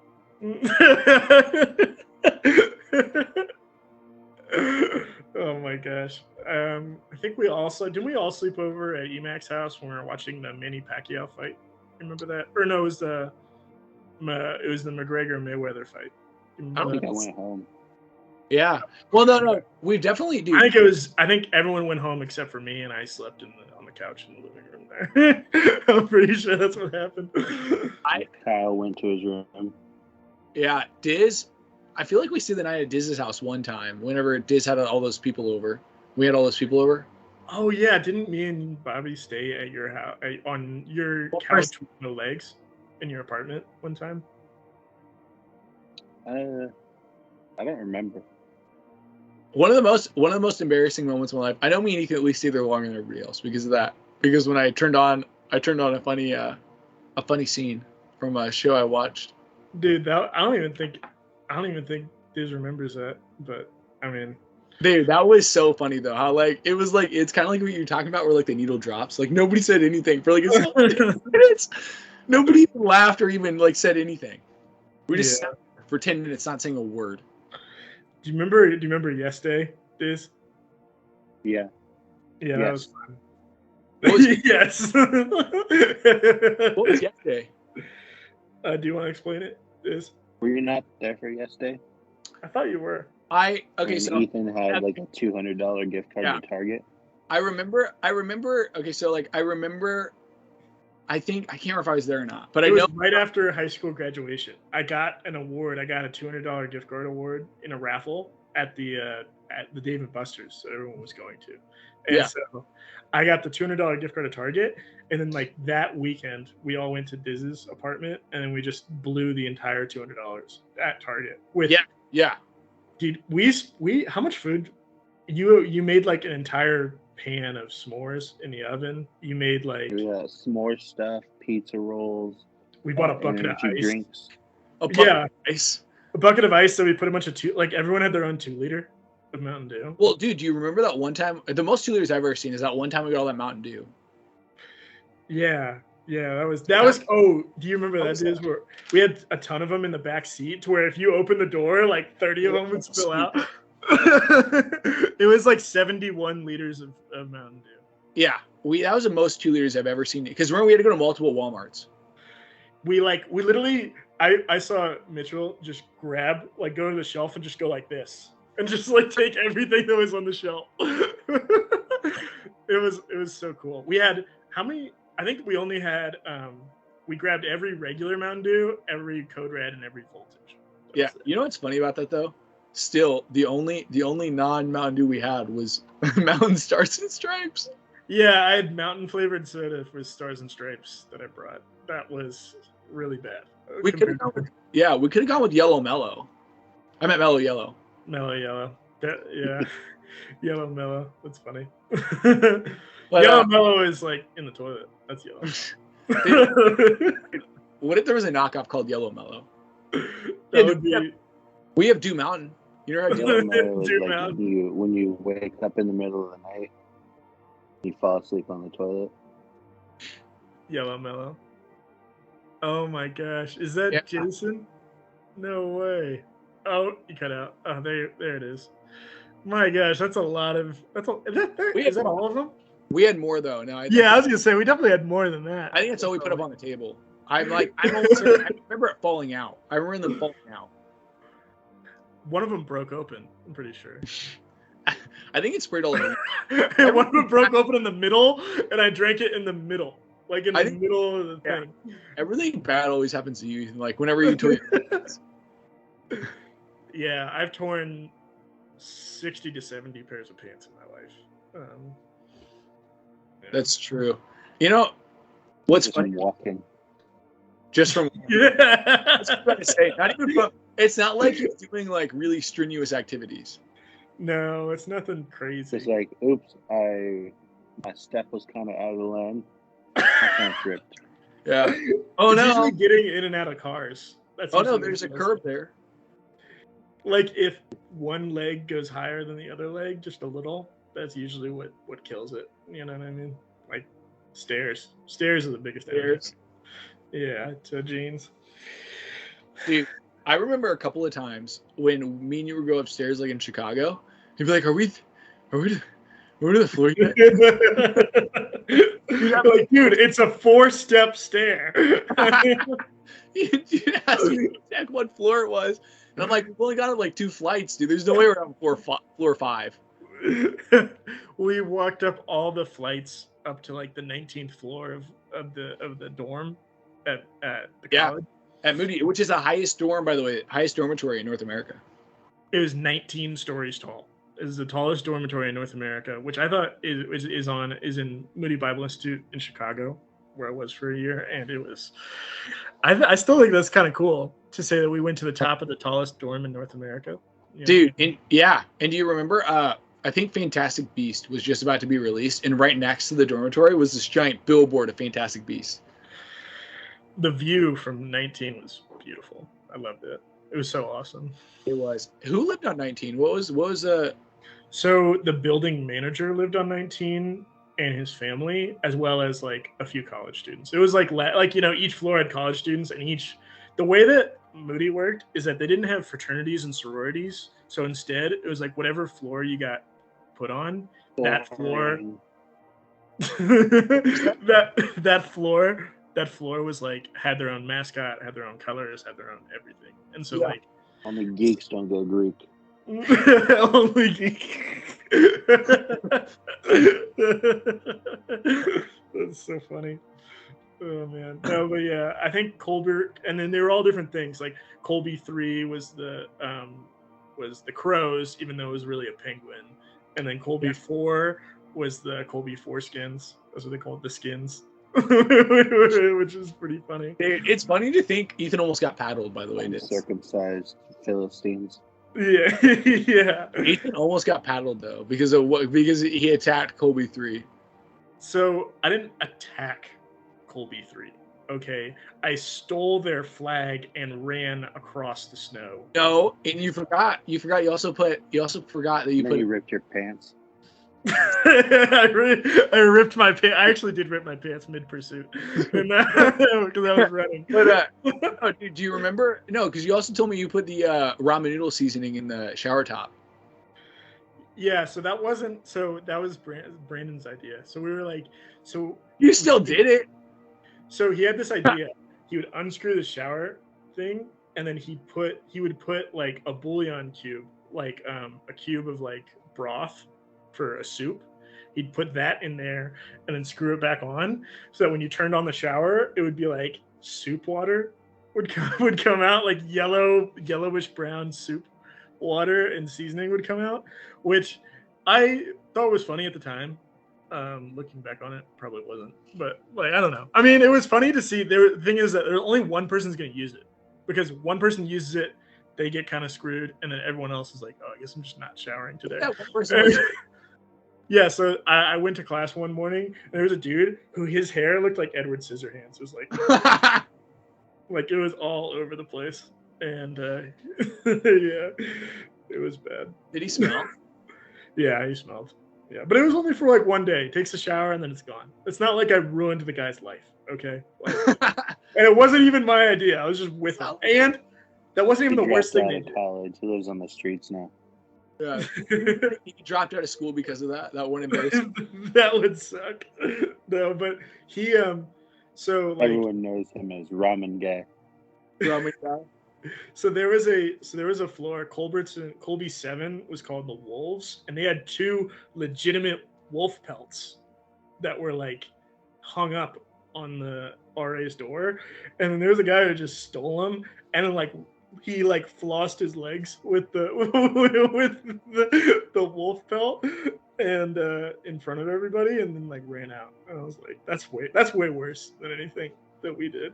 Oh my gosh. I think we also didn't we all sleep over at Emac's house when we were watching the Manny Pacquiao fight. Remember that? Or no, it was the McGregor Mayweather fight. I don't think I went home. Yeah. Well, no. We definitely do. I think everyone went home except for me, and I slept on the couch in the living room there. I'm pretty sure that's what happened. Kyle went to his room. Yeah, Diz. I feel like we stayed the night at Diz's house one time. Whenever Diz had all those people over, we had all those people over. Oh yeah, didn't me and Bobby stay at your house on your couch with no legs in your apartment one time? I don't remember. One of the most embarrassing moments of my life. I know me and Ethan at least stayed there longer than everybody else because of that. Because when I turned on a funny scene from a show I watched. Dude, I don't even think Diz remembers that. But I mean, dude, that was so funny though. How it was it's kind of like what you're talking about, where the needle drops. Nobody said anything for 10 minutes. Nobody even laughed or even said anything. We just sat there for 10 minutes, not saying a word. Do you remember Yes Day, Diz? Yeah. Yeah, yes. That was fun. What was yes. What was Yes Day? Do you want to explain it, Diz? Were you not there for Yes Day? I thought you were. So Ethan had a $200 gift card to Target. I remember. Okay, so like I remember. I can't remember if I was there or not, but It I know was right after high school graduation. I got an award. I got a $200 gift card award in a raffle at the Dave and Buster's. So everyone was going to, and Yeah. so I got the $200 gift card at Target. And then like that weekend, we all went to Diz's apartment, and then we just blew the entire $200 at Target. With yeah. dude, we how much food? You made like an entire pan of s'mores in the oven. You made like s'more stuff, pizza rolls. We bought a bucket of ice. Drinks. A bucket of ice. A bucket of ice. So we put a bunch of everyone had their own 2-liter of Mountain Dew. Well, dude, do you remember that one time? The most 2 liters I've ever seen is that one time we got all that Mountain Dew. Yeah, that was. Oh, do you remember that? Days where we had a ton of them in the back seat, to where if you open the door, like 30 of them would spill out. It was like 71 liters of Mountain Dew. Yeah, that was the most 2 liters I've ever seen. Because remember, we had to go to multiple Walmarts. We literally, I saw Mitchell just go to the shelf and just go like this, and just like take everything that was on the shelf. It was so cool. We had how many? I think we only had we grabbed every regular Mountain Dew, every Code Red, and every Voltage. Yeah, you know what's funny about that though? Still, the only non-Mountain Dew we had was Mountain Stars and Stripes. Yeah, I had Mountain flavored soda with Stars and Stripes that I brought. That was really bad. We could have gone with Yellow Mellow. I meant Mellow Yellow. Mellow Yellow. Yeah. Yellow Mellow. That's funny. But, Yellow Mellow is like in the toilet. That's yellow. What if there was a knockoff called Yellow Mellow? We have Dew Mountain. You know how Yellow Mellow is like when you wake up in the middle of the night, you fall asleep on the toilet. Yellow Mellow. Oh my gosh. Is that Jason? No way. Oh, you cut out. Oh, there it is. My gosh, that's a lot of. Is that all of them? We had more though. No, I was gonna say we definitely had more than that. I think that's all we put up on the table. I remember it falling out. I remember them falling out. One of them broke open. I'm pretty sure. I think it sprayed all over. One of them broke open in the middle, and I drank it in the middle, like in the middle of the thing. Everything bad always happens to you. Like whenever you toy. Yeah, I've torn 60 to 70 pairs of pants in my life. That's true. You know what's funny? Walking. Just from That's what I'm trying to say. Not even from. It's not like you're doing like really strenuous activities. No, it's nothing crazy. It's like, oops, my step was kind of out of the lane. I kind of tripped. Yeah. Oh no! Usually getting in and out of cars. There's a curb there. Like if one leg goes higher than the other leg, just a little, that's usually what kills it. You know what I mean? Like stairs. Stairs are the biggest stairs. Yeah, to jeans. Dude, I remember a couple of times when me and you would go upstairs, like in Chicago. You'd be like, "Are we to the floor yet?" Dude, it's a 4-step stair. You'd ask me exactly what floor it was. And I'm like, we've only got like 2 flights, dude. There's no way we're on floor 5. We walked up all the flights up to like the 19th floor of the dorm at the college. At Moody, which is the highest dorm, by the way, highest dormitory in North America. It was 19 stories tall. It is the tallest dormitory in North America, which I thought is in Moody Bible Institute in Chicago, where I was for a year, and it was. I still think that's kind of cool to say that we went to the top of the tallest dorm in North America. Dude, and do you remember? I think Fantastic Beast was just about to be released, and right next to the dormitory was this giant billboard of Fantastic Beast. The view from 19 was beautiful. I loved it. It was so awesome. It was. Who lived on 19? What was So the building manager lived on 19 and his family, as well as like a few college students. It was like each floor had college students, and the way that Moody worked is that they didn't have fraternities and sororities. So instead it was like whatever floor you got put on, that floor that floor was like had their own mascot, had their own colors, had their own everything. And so like only geeks don't go Greek. Only geeks. That's so funny. Oh man, no, but yeah, I think Colbert, and then they were all different things. Like Colby 3 was the crows, even though it was really a penguin, and then Colby 4 was the Colby foreskins. That's what they called the skins, which is pretty funny. It's funny to think Ethan almost got paddled. By the way, Uncircumcised Philistines. Yeah, yeah. Ethan almost got paddled though because he attacked Colby 3. So I didn't attack Colby 3. Okay, I stole their flag and ran across the snow. No, and you forgot. You also forgot that You ripped your pants. I ripped my pants. I actually did rip my pants mid-pursuit because I was running. But do you remember? No, because you also told me you put the ramen noodle seasoning in the shower top. Yeah, so that was Brandon's idea. So we were like, so you still did it. So he had this idea. He would unscrew the shower thing, and then he would put like a bouillon cube, like a cube of like broth for a soup. He'd put that in there and then screw it back on, so that when you turned on the shower, it would be like soup water would come out, like yellowish brown soup water, and seasoning would come out, which I thought was funny at the time. Looking back on it, probably wasn't, but like I don't know. I mean, it was funny to see. The thing is that only one person's going to use it, because one person uses it, they get kind of screwed, and then everyone else is like, "Oh, I guess I'm just not showering today." Yeah, one person Yeah, so I went to class one morning, and there was a dude who his hair looked like Edward Scissorhands. It was like, like it was all over the place, and yeah, it was bad. Did he smell? Yeah, he smelled. Yeah, but it was only for like one day. Takes a shower and then it's gone. It's not like I ruined the guy's life, okay? Like, and it wasn't even my idea. I was just with him, and that wasn't even the worst thing they did. College, he lives on the streets now. Yeah, he dropped out of school because of that. That one embarrassment. That would suck. No, but he so like everyone knows him as Ramen Guy. Ramen Guy. So there was a floor. Colby 7 was called the Wolves, and they had 2 legitimate wolf pelts that were like hung up on the RA's door, and then there was a guy who just stole them, and then like he like flossed his legs with the wolf pelt, and in front of everybody, and then like ran out. And I was like, that's way worse than anything that we did.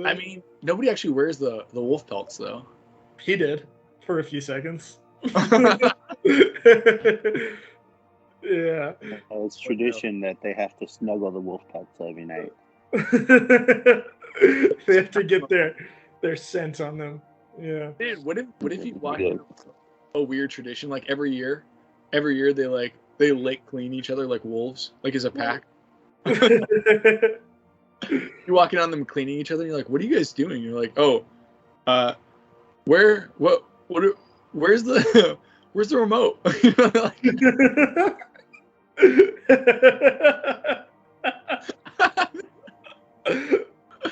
I mean, nobody actually wears the wolf pelts though. He did for a few seconds. Yeah. It's tradition that they have to snuggle the wolf pelts every night. They have to get their scent on them. Yeah. Dude, what if you watch a weird tradition like every year they lick clean each other like wolves, like as a pack? You're walking on them cleaning each other, and you're like, what are you guys doing? You're like, where's the remote?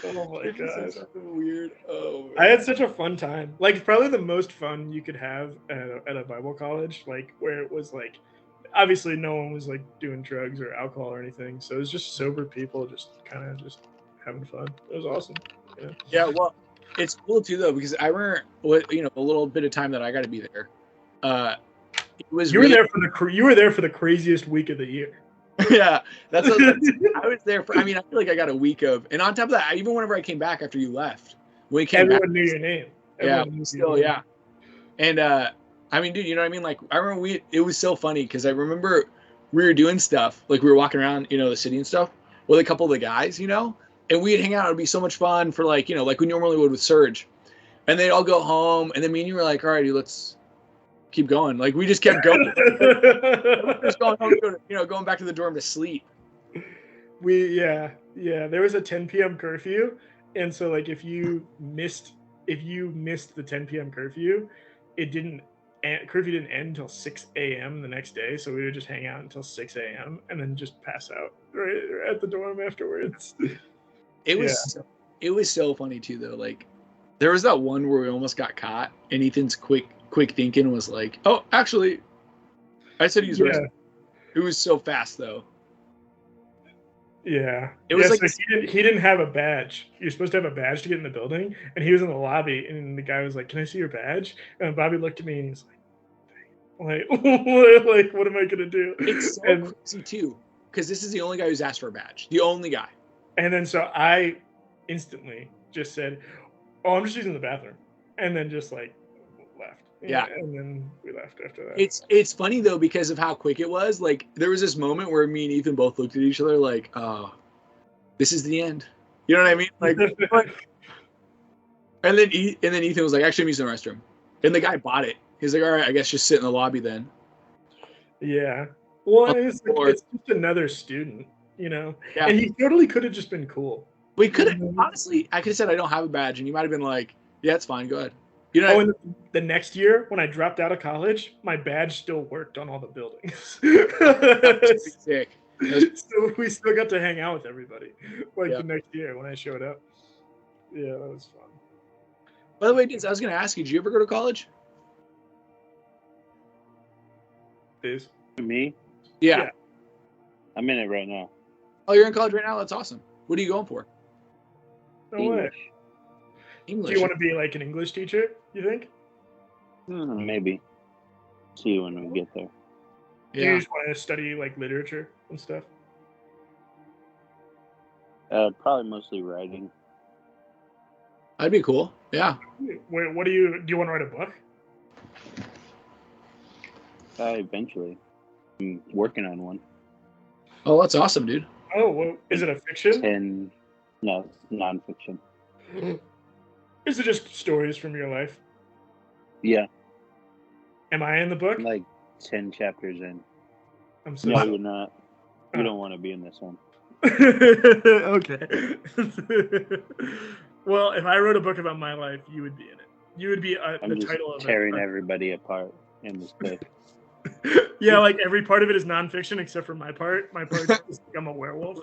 Oh my god. So weird. Oh, I had such a fun time. Like probably the most fun you could have at a Bible college, like where it was like obviously no one was like doing drugs or alcohol or anything. So it was just sober people just kind of just having fun. It was awesome. Yeah. Yeah, well, it's cool too though, because I remember a little bit of time that I got to be there. It was you were there for the craziest week of the year. Yeah, I was there for. I mean, I feel like I got a week of, and on top of that, even whenever I came back after you left, when we came everyone back, knew your name. Yeah. And I mean, dude, you know what I mean? Like, I remember it was so funny because I remember we were doing stuff, like we were walking around, the city and stuff with a couple of the guys, and we'd hang out. It'd be so much fun for like we normally would with Surge, and they'd all go home, and then me and you were like, all right, dude, let's keep going. Like we just kept going. Just going home, going back to the dorm to sleep. Yeah. There was a 10 p.m. curfew, and so like if you missed the 10 p.m. curfew, curfew didn't end until 6 a.m. the next day. So we would just hang out until 6 a.m. and then just pass out right at the dorm afterwards. It was so funny too though. Like there was that one where we almost got caught, and Ethan's quick thinking was like, oh, actually, I said he was Yeah. arrested. It was so fast though. Yeah. It was Yeah, like so he didn't have a badge. You're supposed to have a badge to get in the building, and he was in the lobby, and the guy was like, "Can I see your badge?" And Bobby looked at me and he's like, what am I gonna do? it's so And crazy too, because this is the only guy who's asked for a badge. The only guy. then so I instantly just said, "Oh, I'm just using the bathroom," and then just like left. Yeah. And then we left after that. It's funny though because of how quick it was. Like there was this moment where me and Ethan both looked at each other like, "Oh, this is the end." You know what I mean? Like, and then Ethan was like, "Actually, I'm using the restroom," and the guy bought it. He's like, "All right, I guess just sit in the lobby then." Yeah. Well, On it's the floor. just another student, you know. Yeah. And he totally could have just been cool. We could have honestly. I could have said I don't have a badge, and you might have been like, "Yeah, it's fine. Go ahead." You know. Oh, and the next year when I dropped out of college, my badge still worked on all the buildings. That's sick. So we still got to hang out with everybody. Like Yeah. the next year when I showed up. Yeah, that was fun. By the way, Diz, I was going to ask you, did you ever go to college? Days. Me? Yeah. Yeah. I'm in it right now. Oh, you're in college right now? That's awesome. What are you going for? No way. English. English. Do you want to be like an English teacher, you think? Maybe. See when we get there. Do you Yeah. just want to study like literature and stuff? Probably mostly writing. That'd be cool. Yeah. Wait, what do you want to write a book? Eventually. I'm working on one. Oh, that's awesome, dude. Oh, well, is it a fiction? And no, nonfiction. Is it just stories from your life? Yeah, Am I in the book? I'm like 10 chapters in. I'm so No, you're not. You Oh. don't want to be in this one. Okay. Well, if I wrote a book about my life, you would be in it. You would be I'm the just title of tearing it. everybody apart in this book. Yeah, like every part of it is nonfiction except for my part. My part is like I'm a werewolf.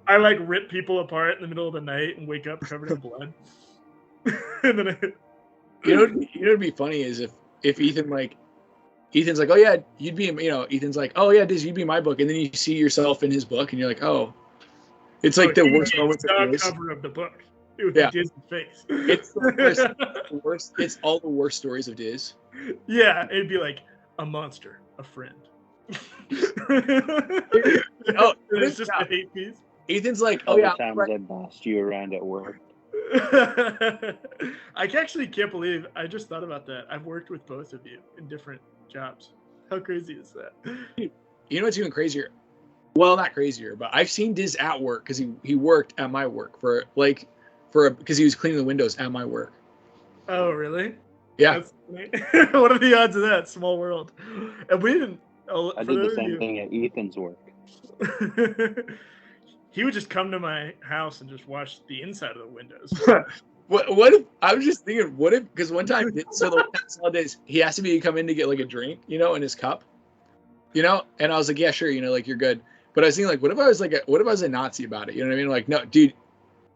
I like rip people apart in the middle of the night and wake up covered in blood. And then You know what'd be funny is if Ethan's like, "Oh yeah, you'd be," Ethan's like, "Oh yeah, Diz, you'd be my book," and then you see yourself in his book, and you're like, "Oh," it's like the worst moments of the Diz. cover of the book. It would Yeah. be Diz's face. It's the worst. It's all the worst stories of Diz. Yeah, it'd be like a monster, a friend. Oh, It's just a hate piece. Ethan's like, All "Oh yeah, the times I bossed you around at work. I actually can't believe I just thought about that. I've worked with both of you in different jobs. How crazy is that? You know what's even crazier? Well, not crazier, but I've seen Diz at work because he worked at my work because he was cleaning the windows at my work. Oh, really? Yeah. That's funny. What are the odds of that? Small world. And we didn't. I did the same thing at Ethan's work. He would just come to my house and just watch the inside of the windows. What if I was just thinking? What if because one time so the Sundays he asked me to come in to get like a drink, in his cup, and I was like, yeah, sure, like you're good. But I was thinking like, what if I was a Nazi about it? You know what I mean? Like, no, dude,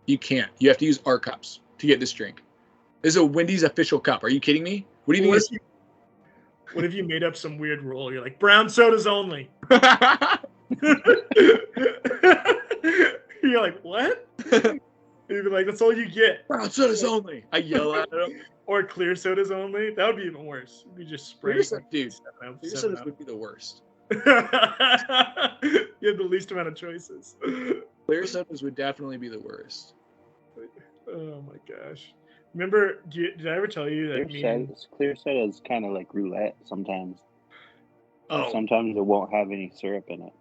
you can't. You have to use our cups to get this drink. This is a Wendy's official cup. Are you kidding me? What do you think? What if you made up some weird rule? You're like, brown sodas only. You're like, what? You'd be like, that's all you get. Brown sodas only. I yell at him. Or clear sodas only. That would be even worse. You just spray. Dude, clear sodas would be the worst. You have the least amount of choices. Clear sodas would definitely be the worst. Oh my gosh. Remember, did I ever tell you that Clear soda is kind of like roulette sometimes. Oh, Sometimes it won't have any syrup in it.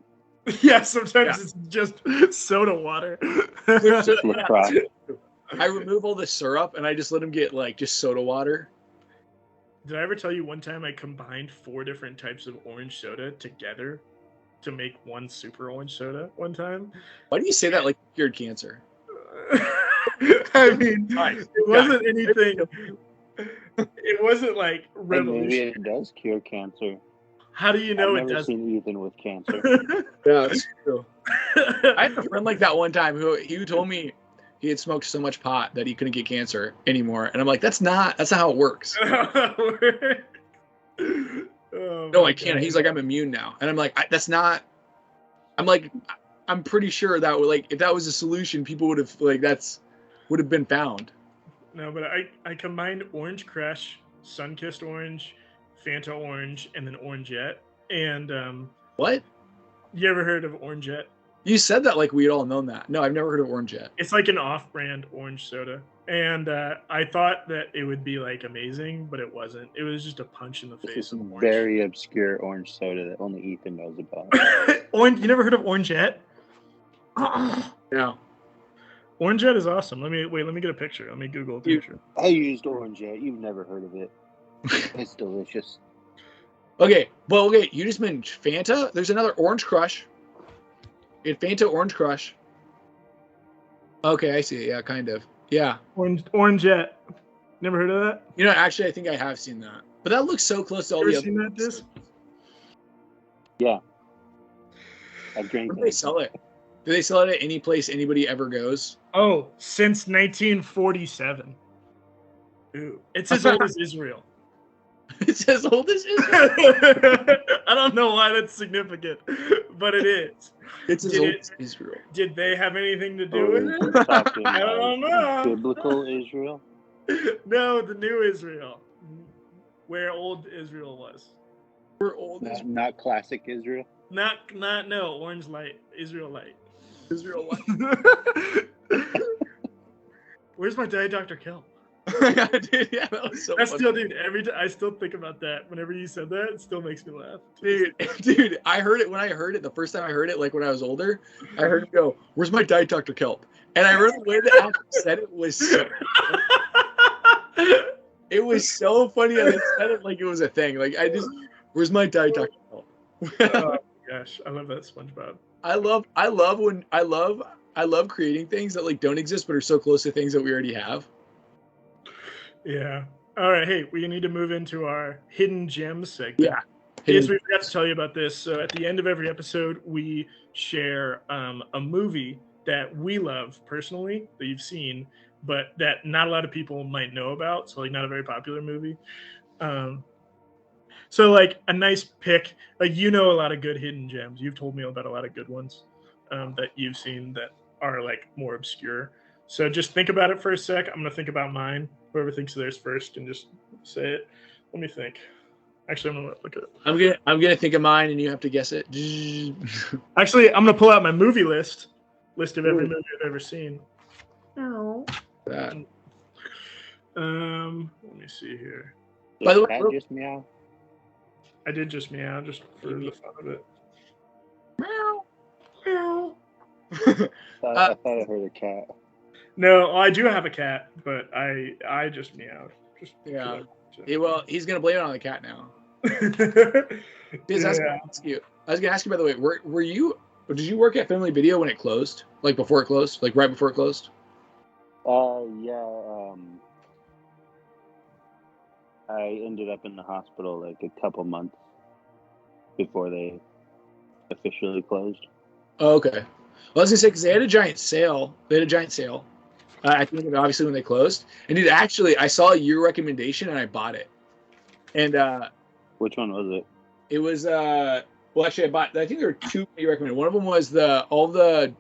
Yeah, sometimes it's just soda water. It's LaCroix. I remove all the syrup and I just let him get like just soda water. Did I ever tell you one time I combined 4 different types of orange soda together to make one super orange soda one time? Why do you say that like you cured cancer? I mean, it wasn't anything. It wasn't like And revolution. maybe it does cure cancer. How do you know I've it never doesn't? seen Ethan with cancer. Yeah, that's true. I had a friend like that one time who told me he had smoked so much pot that he couldn't get cancer anymore, and I'm like, that's not how it works. Oh, No, my I can't. God. He's like, I'm immune now. And I'm like, that's not, I'm like, I'm pretty sure that would, like, if that was a solution, people would have, like, would have been found. No, but I combined Orange Crush, Sunkissed Orange, Fanta Orange, and then Orangette. And What? you ever heard of Orangette? You said that like we'd all known that. No, I've never heard of Orangette. It's like an off-brand orange soda. And I thought that it would be like amazing, but it wasn't. It was just a punch in the This face is of orange. very obscure orange soda that only Ethan knows about. Orange. You never heard of Orangette? Yeah. Orangette is awesome. Let me get a picture. Let me Google a picture. I used Orangette. You've never heard of it. It's delicious. Okay, well, okay, you just mentioned Fanta. There's another Orange Crush. It's Fanta Orange Crush. Okay, I see it. Yeah, kind of. Yeah. Orangette. Never heard of that? You know, actually, I think I have seen that. But that looks so close to all You the ever other. seen that disc? Yeah. I drank Where do they sell it? Do they sell it at any place anybody ever goes? Oh, since 1947. Ooh, it's as old as Israel. It's as old as Israel. I don't know why that's significant, but it is. It's as old as Israel. Did they have anything to do with it? We're talking I don't know. biblical Israel. No, the new Israel, where old Israel was. We're old as Not classic Israel. No, Orange Light, Israel Light. Israel. Where's my Diet Dr. Kelp? Dude, yeah, that was so That's funny. still, dude. Every time I still think about that. Whenever you said that, it still makes me laugh. Dude, I heard it when I heard it the first time I heard it, like when I was older. I heard him go, "Where's my Diet Dr. Kelp?" And I heard the way the actor said it was so. It was so funny that they said it like it was a thing. Like "Where's my Diet Dr. Kelp?" Oh my gosh, I love that SpongeBob. I love creating things that like don't exist but are so close to things that we already have. Yeah. All right. Hey, we need to move into our hidden gems segment. Yeah. Yes, we forgot to tell you about this. So at the end of every episode, we share a movie that we love personally that you've seen, but that not a lot of people might know about. So like not a very popular movie. So like a nice pick. Like you know a lot of good hidden gems. You've told me about a lot of good ones that you've seen that are like more obscure. So just think about it for a sec. I'm gonna think about mine. Whoever thinks of theirs first, and just say it. Let me think. Actually, I'm gonna look at it. I'm gonna think of mine, and you have to guess it. Actually, I'm gonna pull out my movie list of every movie I've ever seen. That. Let me see here. By the way, Cat just meow. I did just meow just for the fun of it. Meow. Meow. I thought I heard a cat. No, I do have a cat, but I just meowed. Just Yeah. Yeah, well, he's gonna blame it on the cat now. Yeah. I was gonna ask you, by the way, did you work at Family Video when it closed? Like before it closed? Like right before it closed? Yeah. I ended up in the hospital like a couple months before they officially closed. Oh, okay. Well, I was gonna say because they had a giant sale. At the end of it, obviously when they closed. And dude, actually, I saw your recommendation and I bought it. And Which one was it? it was well, actually, I think there were two you recommended. One of them was all the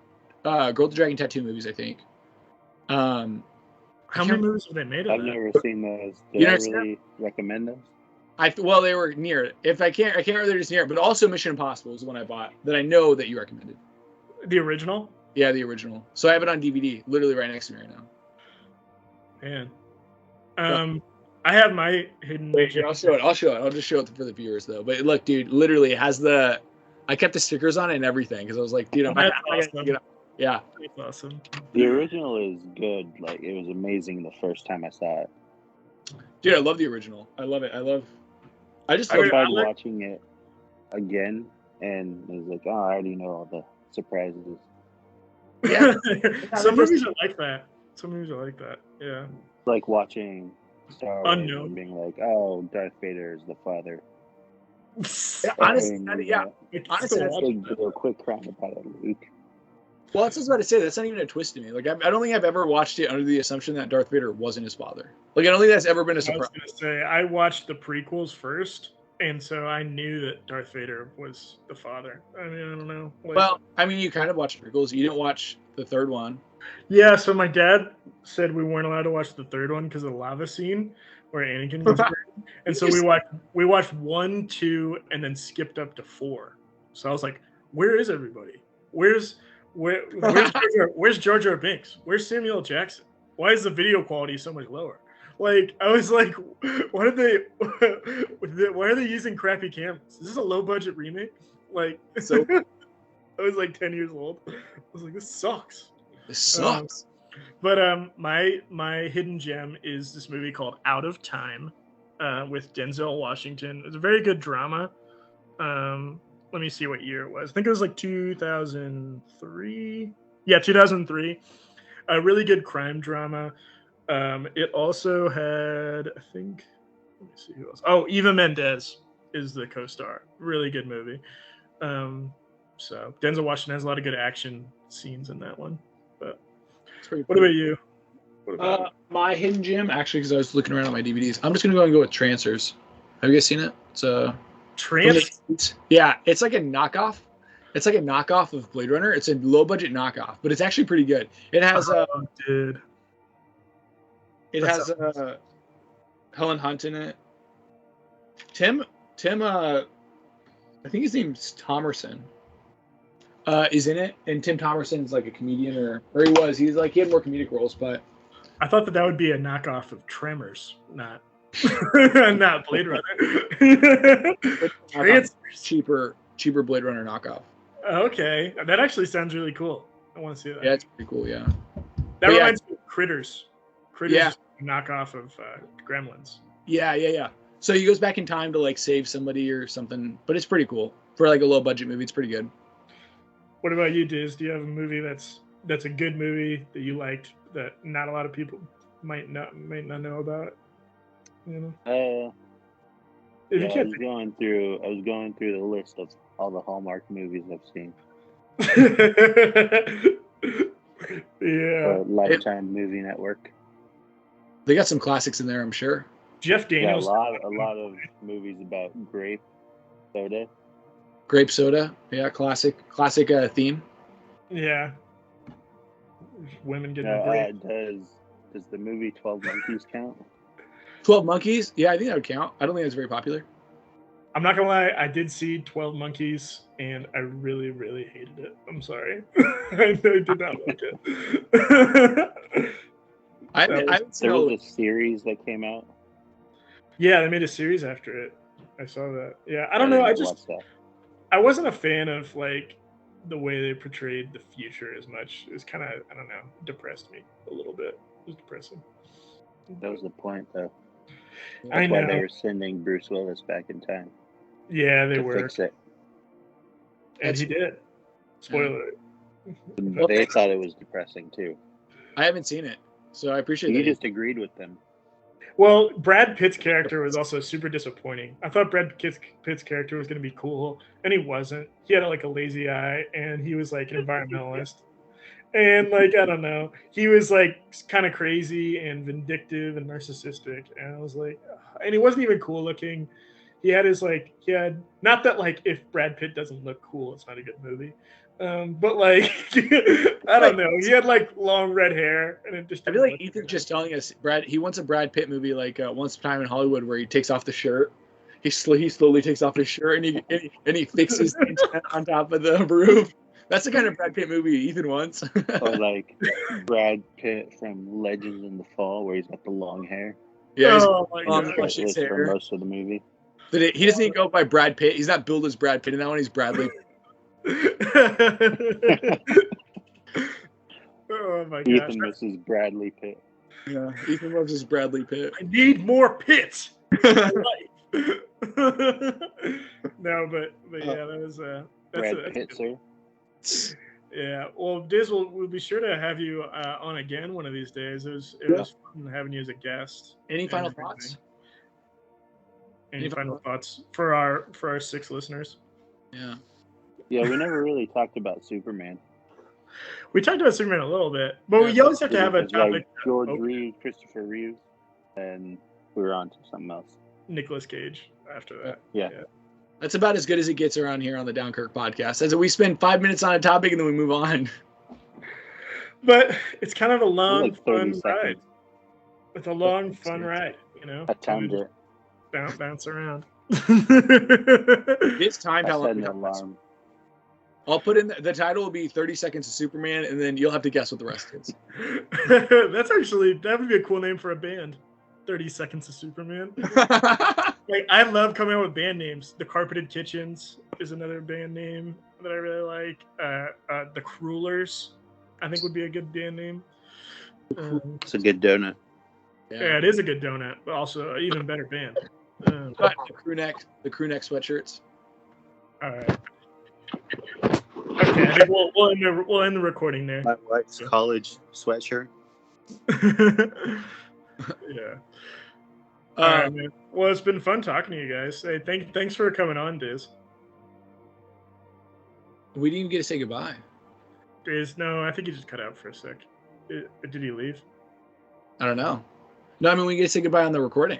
Girl with the Dragon Tattoo movies, I think. How many movies have they made of I've that? never seen those. Did I really recommend those? Well, they were near it. If I can't remember, they're just near it. But also Mission Impossible is the one I bought that I know that you recommended. The original? Yeah, the original. So I have it on DVD, literally right next to me right now. Man. I have my hidden. Wait, here, I'll show it. I'll just show it for the viewers though. But look, dude, literally it has I kept the stickers on it and everything because I was like, dude, Awesome. Yeah. That's awesome. The original is good. Like it was amazing the first time I saw it. Dude, I love the original. I love it. I tried watching it again, and it was like, oh, I already know all the surprises. Yeah. Some movies are like that. Yeah. Like watching Star Wars Unknown. and being like, oh, Darth Vader is the father. Yeah, honestly, Honestly, do a quick crime about it, Luke. Well, that's what I was about to say. That's not even a twist to me. Like, I don't think I've ever watched it under the assumption that Darth Vader wasn't his father. Like, I don't think that's ever been a surprise. I was gonna say I watched the prequels first, and so I knew that Darth Vader was the father. I mean, I don't know. Like, Well, I mean, you kind of watched prequels. You didn't watch the third one. yeah. So my dad said we weren't allowed to watch the third one because of the lava scene where Anakin gets burned, and so we watched 1, 2, and then skipped up to 4. So I was like, "Where is everybody? Where's Jar Jar Binks? Where's Samuel L. Jackson? Why is the video quality so much lower?" Like, I was like, why are they using crappy cameras? Is this a low budget remake? Like, So I was like 10 years old. I was like, this sucks. this sucks. But my hidden gem is this movie called Out of Time with Denzel Washington. It's a very good drama. Let me see what year it was. I think it was like 2003. Yeah, 2003. A really good crime drama. It also had, I think, let me see who else. Oh, Eva Mendes is the co-star. Really good movie. So Denzel Washington has a lot of good action scenes in that one. But what about you? My hidden gem, actually, because I was looking around at my DVDs, I'm just gonna go with Trancers. Have you guys seen it? It's Trancers? Yeah, it's like a knockoff. It's like a knockoff of Blade Runner. It's a low budget knockoff, but it's actually pretty good. It has dude. It has Helen Hunt in it. Tim, I think his name's Thomerson, is in it, and Tim Thomerson's like a comedian, or he was. He had more comedic roles, but I thought that would be a knockoff of Tremors, not not Blade Runner. cheaper Blade Runner knockoff. Okay, that actually sounds really cool. I want to see that. Yeah, it's pretty cool. Yeah, that reminds me of Critters. Yeah. Knockoff of Gremlins. Yeah. So he goes back in time to like save somebody or something, but it's pretty cool for like a low budget movie. It's pretty good. What about you, Diz? Do you have a movie that's a good movie that you liked that not a lot of people might not know about? You know. I was going through the list of all the Hallmark movies I've seen. Yeah. Lifetime Movie Network. They got some classics in there, I'm sure. Jeff Daniels. A lot of movies about grape soda. Grape soda, yeah, classic theme. Yeah. Women getting grape. Does the movie 12 Monkeys count? 12 Monkeys? Yeah, I think that would count. I don't think that's very popular. I'm not gonna lie, I did see 12 Monkeys and I really, really hated it. I'm sorry. I did not like it. There was a series that came out. Yeah, they made a series after it. I saw that. Yeah, I don't know. I wasn't a fan of like the way they portrayed the future as much. It was kind of, I don't know, depressed me a little bit. It was depressing. That was the point, though. I know. Why they were sending Bruce Willis back in time. Yeah, they were. Fix it. And he did. Spoiler. But they thought it was depressing too. I haven't seen it, so I appreciate You that. just agreed with them. Well, Brad Pitt's character was also super disappointing. I thought Brad Pitt's character was going to be cool, and he wasn't. He had like a lazy eye, and he was like an environmentalist. And like, I don't know, he was like kind of crazy and vindictive and narcissistic. And I was like, ugh. And he wasn't even cool looking. He had not that like if Brad Pitt doesn't look cool, it's not a good movie. But like, I don't know. He had like long red hair, and it just. I feel like Ethan's just telling us he wants a Brad Pitt movie like Once Upon a Time in Hollywood, where he takes off the shirt. He slowly takes off his shirt, and he fixes things on top of the roof. That's the kind of Brad Pitt movie Ethan wants. Or like Brad Pitt from Legends in the Fall, where he's got the long hair. Yeah, He's for most of the movie. But he doesn't even go by Brad Pitt. He's not billed as Brad Pitt in that one. He's Bradley. Oh my gosh. Ethan misses Bradley Pitt. Yeah, Ethan loves his Bradley Pitt. I need more Pitts. No, but yeah, that was Brad Pitt, sir. Yeah, well, Diz, we'll be sure to have you on again one of these days. It was fun having you as a guest. Any final thoughts? Any final thoughts for our 6 listeners? Yeah, we never really talked about Superman. We talked about Superman a little bit, but we always have to have a topic. Like George Reeves, Christopher Reeves, and we were on to something else. Nicolas Cage after that. Yeah. That's about as good as it gets around here on the Downkirk podcast. As we spend 5 minutes on a topic and then we move on. But it's kind of a long, Like 30 fun ride. seconds. It's a long, fun ride, you know. I timed it. Bounce around. It's timed I how set long. an alarm. I'll put in the title will be 30 Seconds of Superman, and then you'll have to guess what the rest is. That would be a cool name for a band. 30 Seconds of Superman. Like, I love coming up with band names. The Carpeted Kitchens is another band name that I really like. The Cruelers, I think, would be a good band name. It's a good donut. Yeah, it is a good donut, but also an even better band. But the crew neck sweatshirts. All right. Okay, I think we'll end the recording there. My wife's college sweatshirt. Yeah. All right, man. Well, it's been fun talking to you guys. Hey, thanks for coming on, Diz. We didn't even get to say goodbye. Diz, no, I think he just cut out for a sec. Did he leave? I don't know. No, I mean, we get to say goodbye on the recording.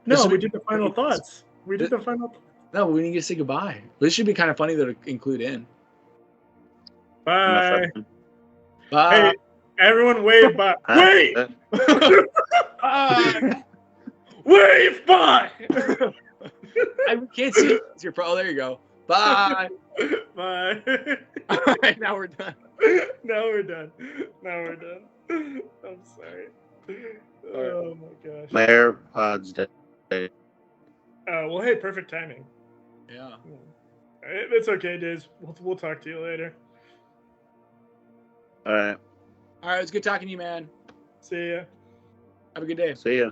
No, we did the final thoughts. We did the final. No, we didn't get to say goodbye. This should be kind of funny to include in. Bye. Bye. Hey, everyone, wave bye. Wait. Bye. Wave bye. I can't see it. It's your pro. Oh, there you go. Bye. Bye. All right, now we're done. Now we're done. I'm sorry. Oh my gosh. My AirPods dead. Well, hey, perfect timing. Yeah. It's okay, Diz. We'll talk to you later. All right. All right, it's good talking to you, man. See ya. Have a good day. See ya.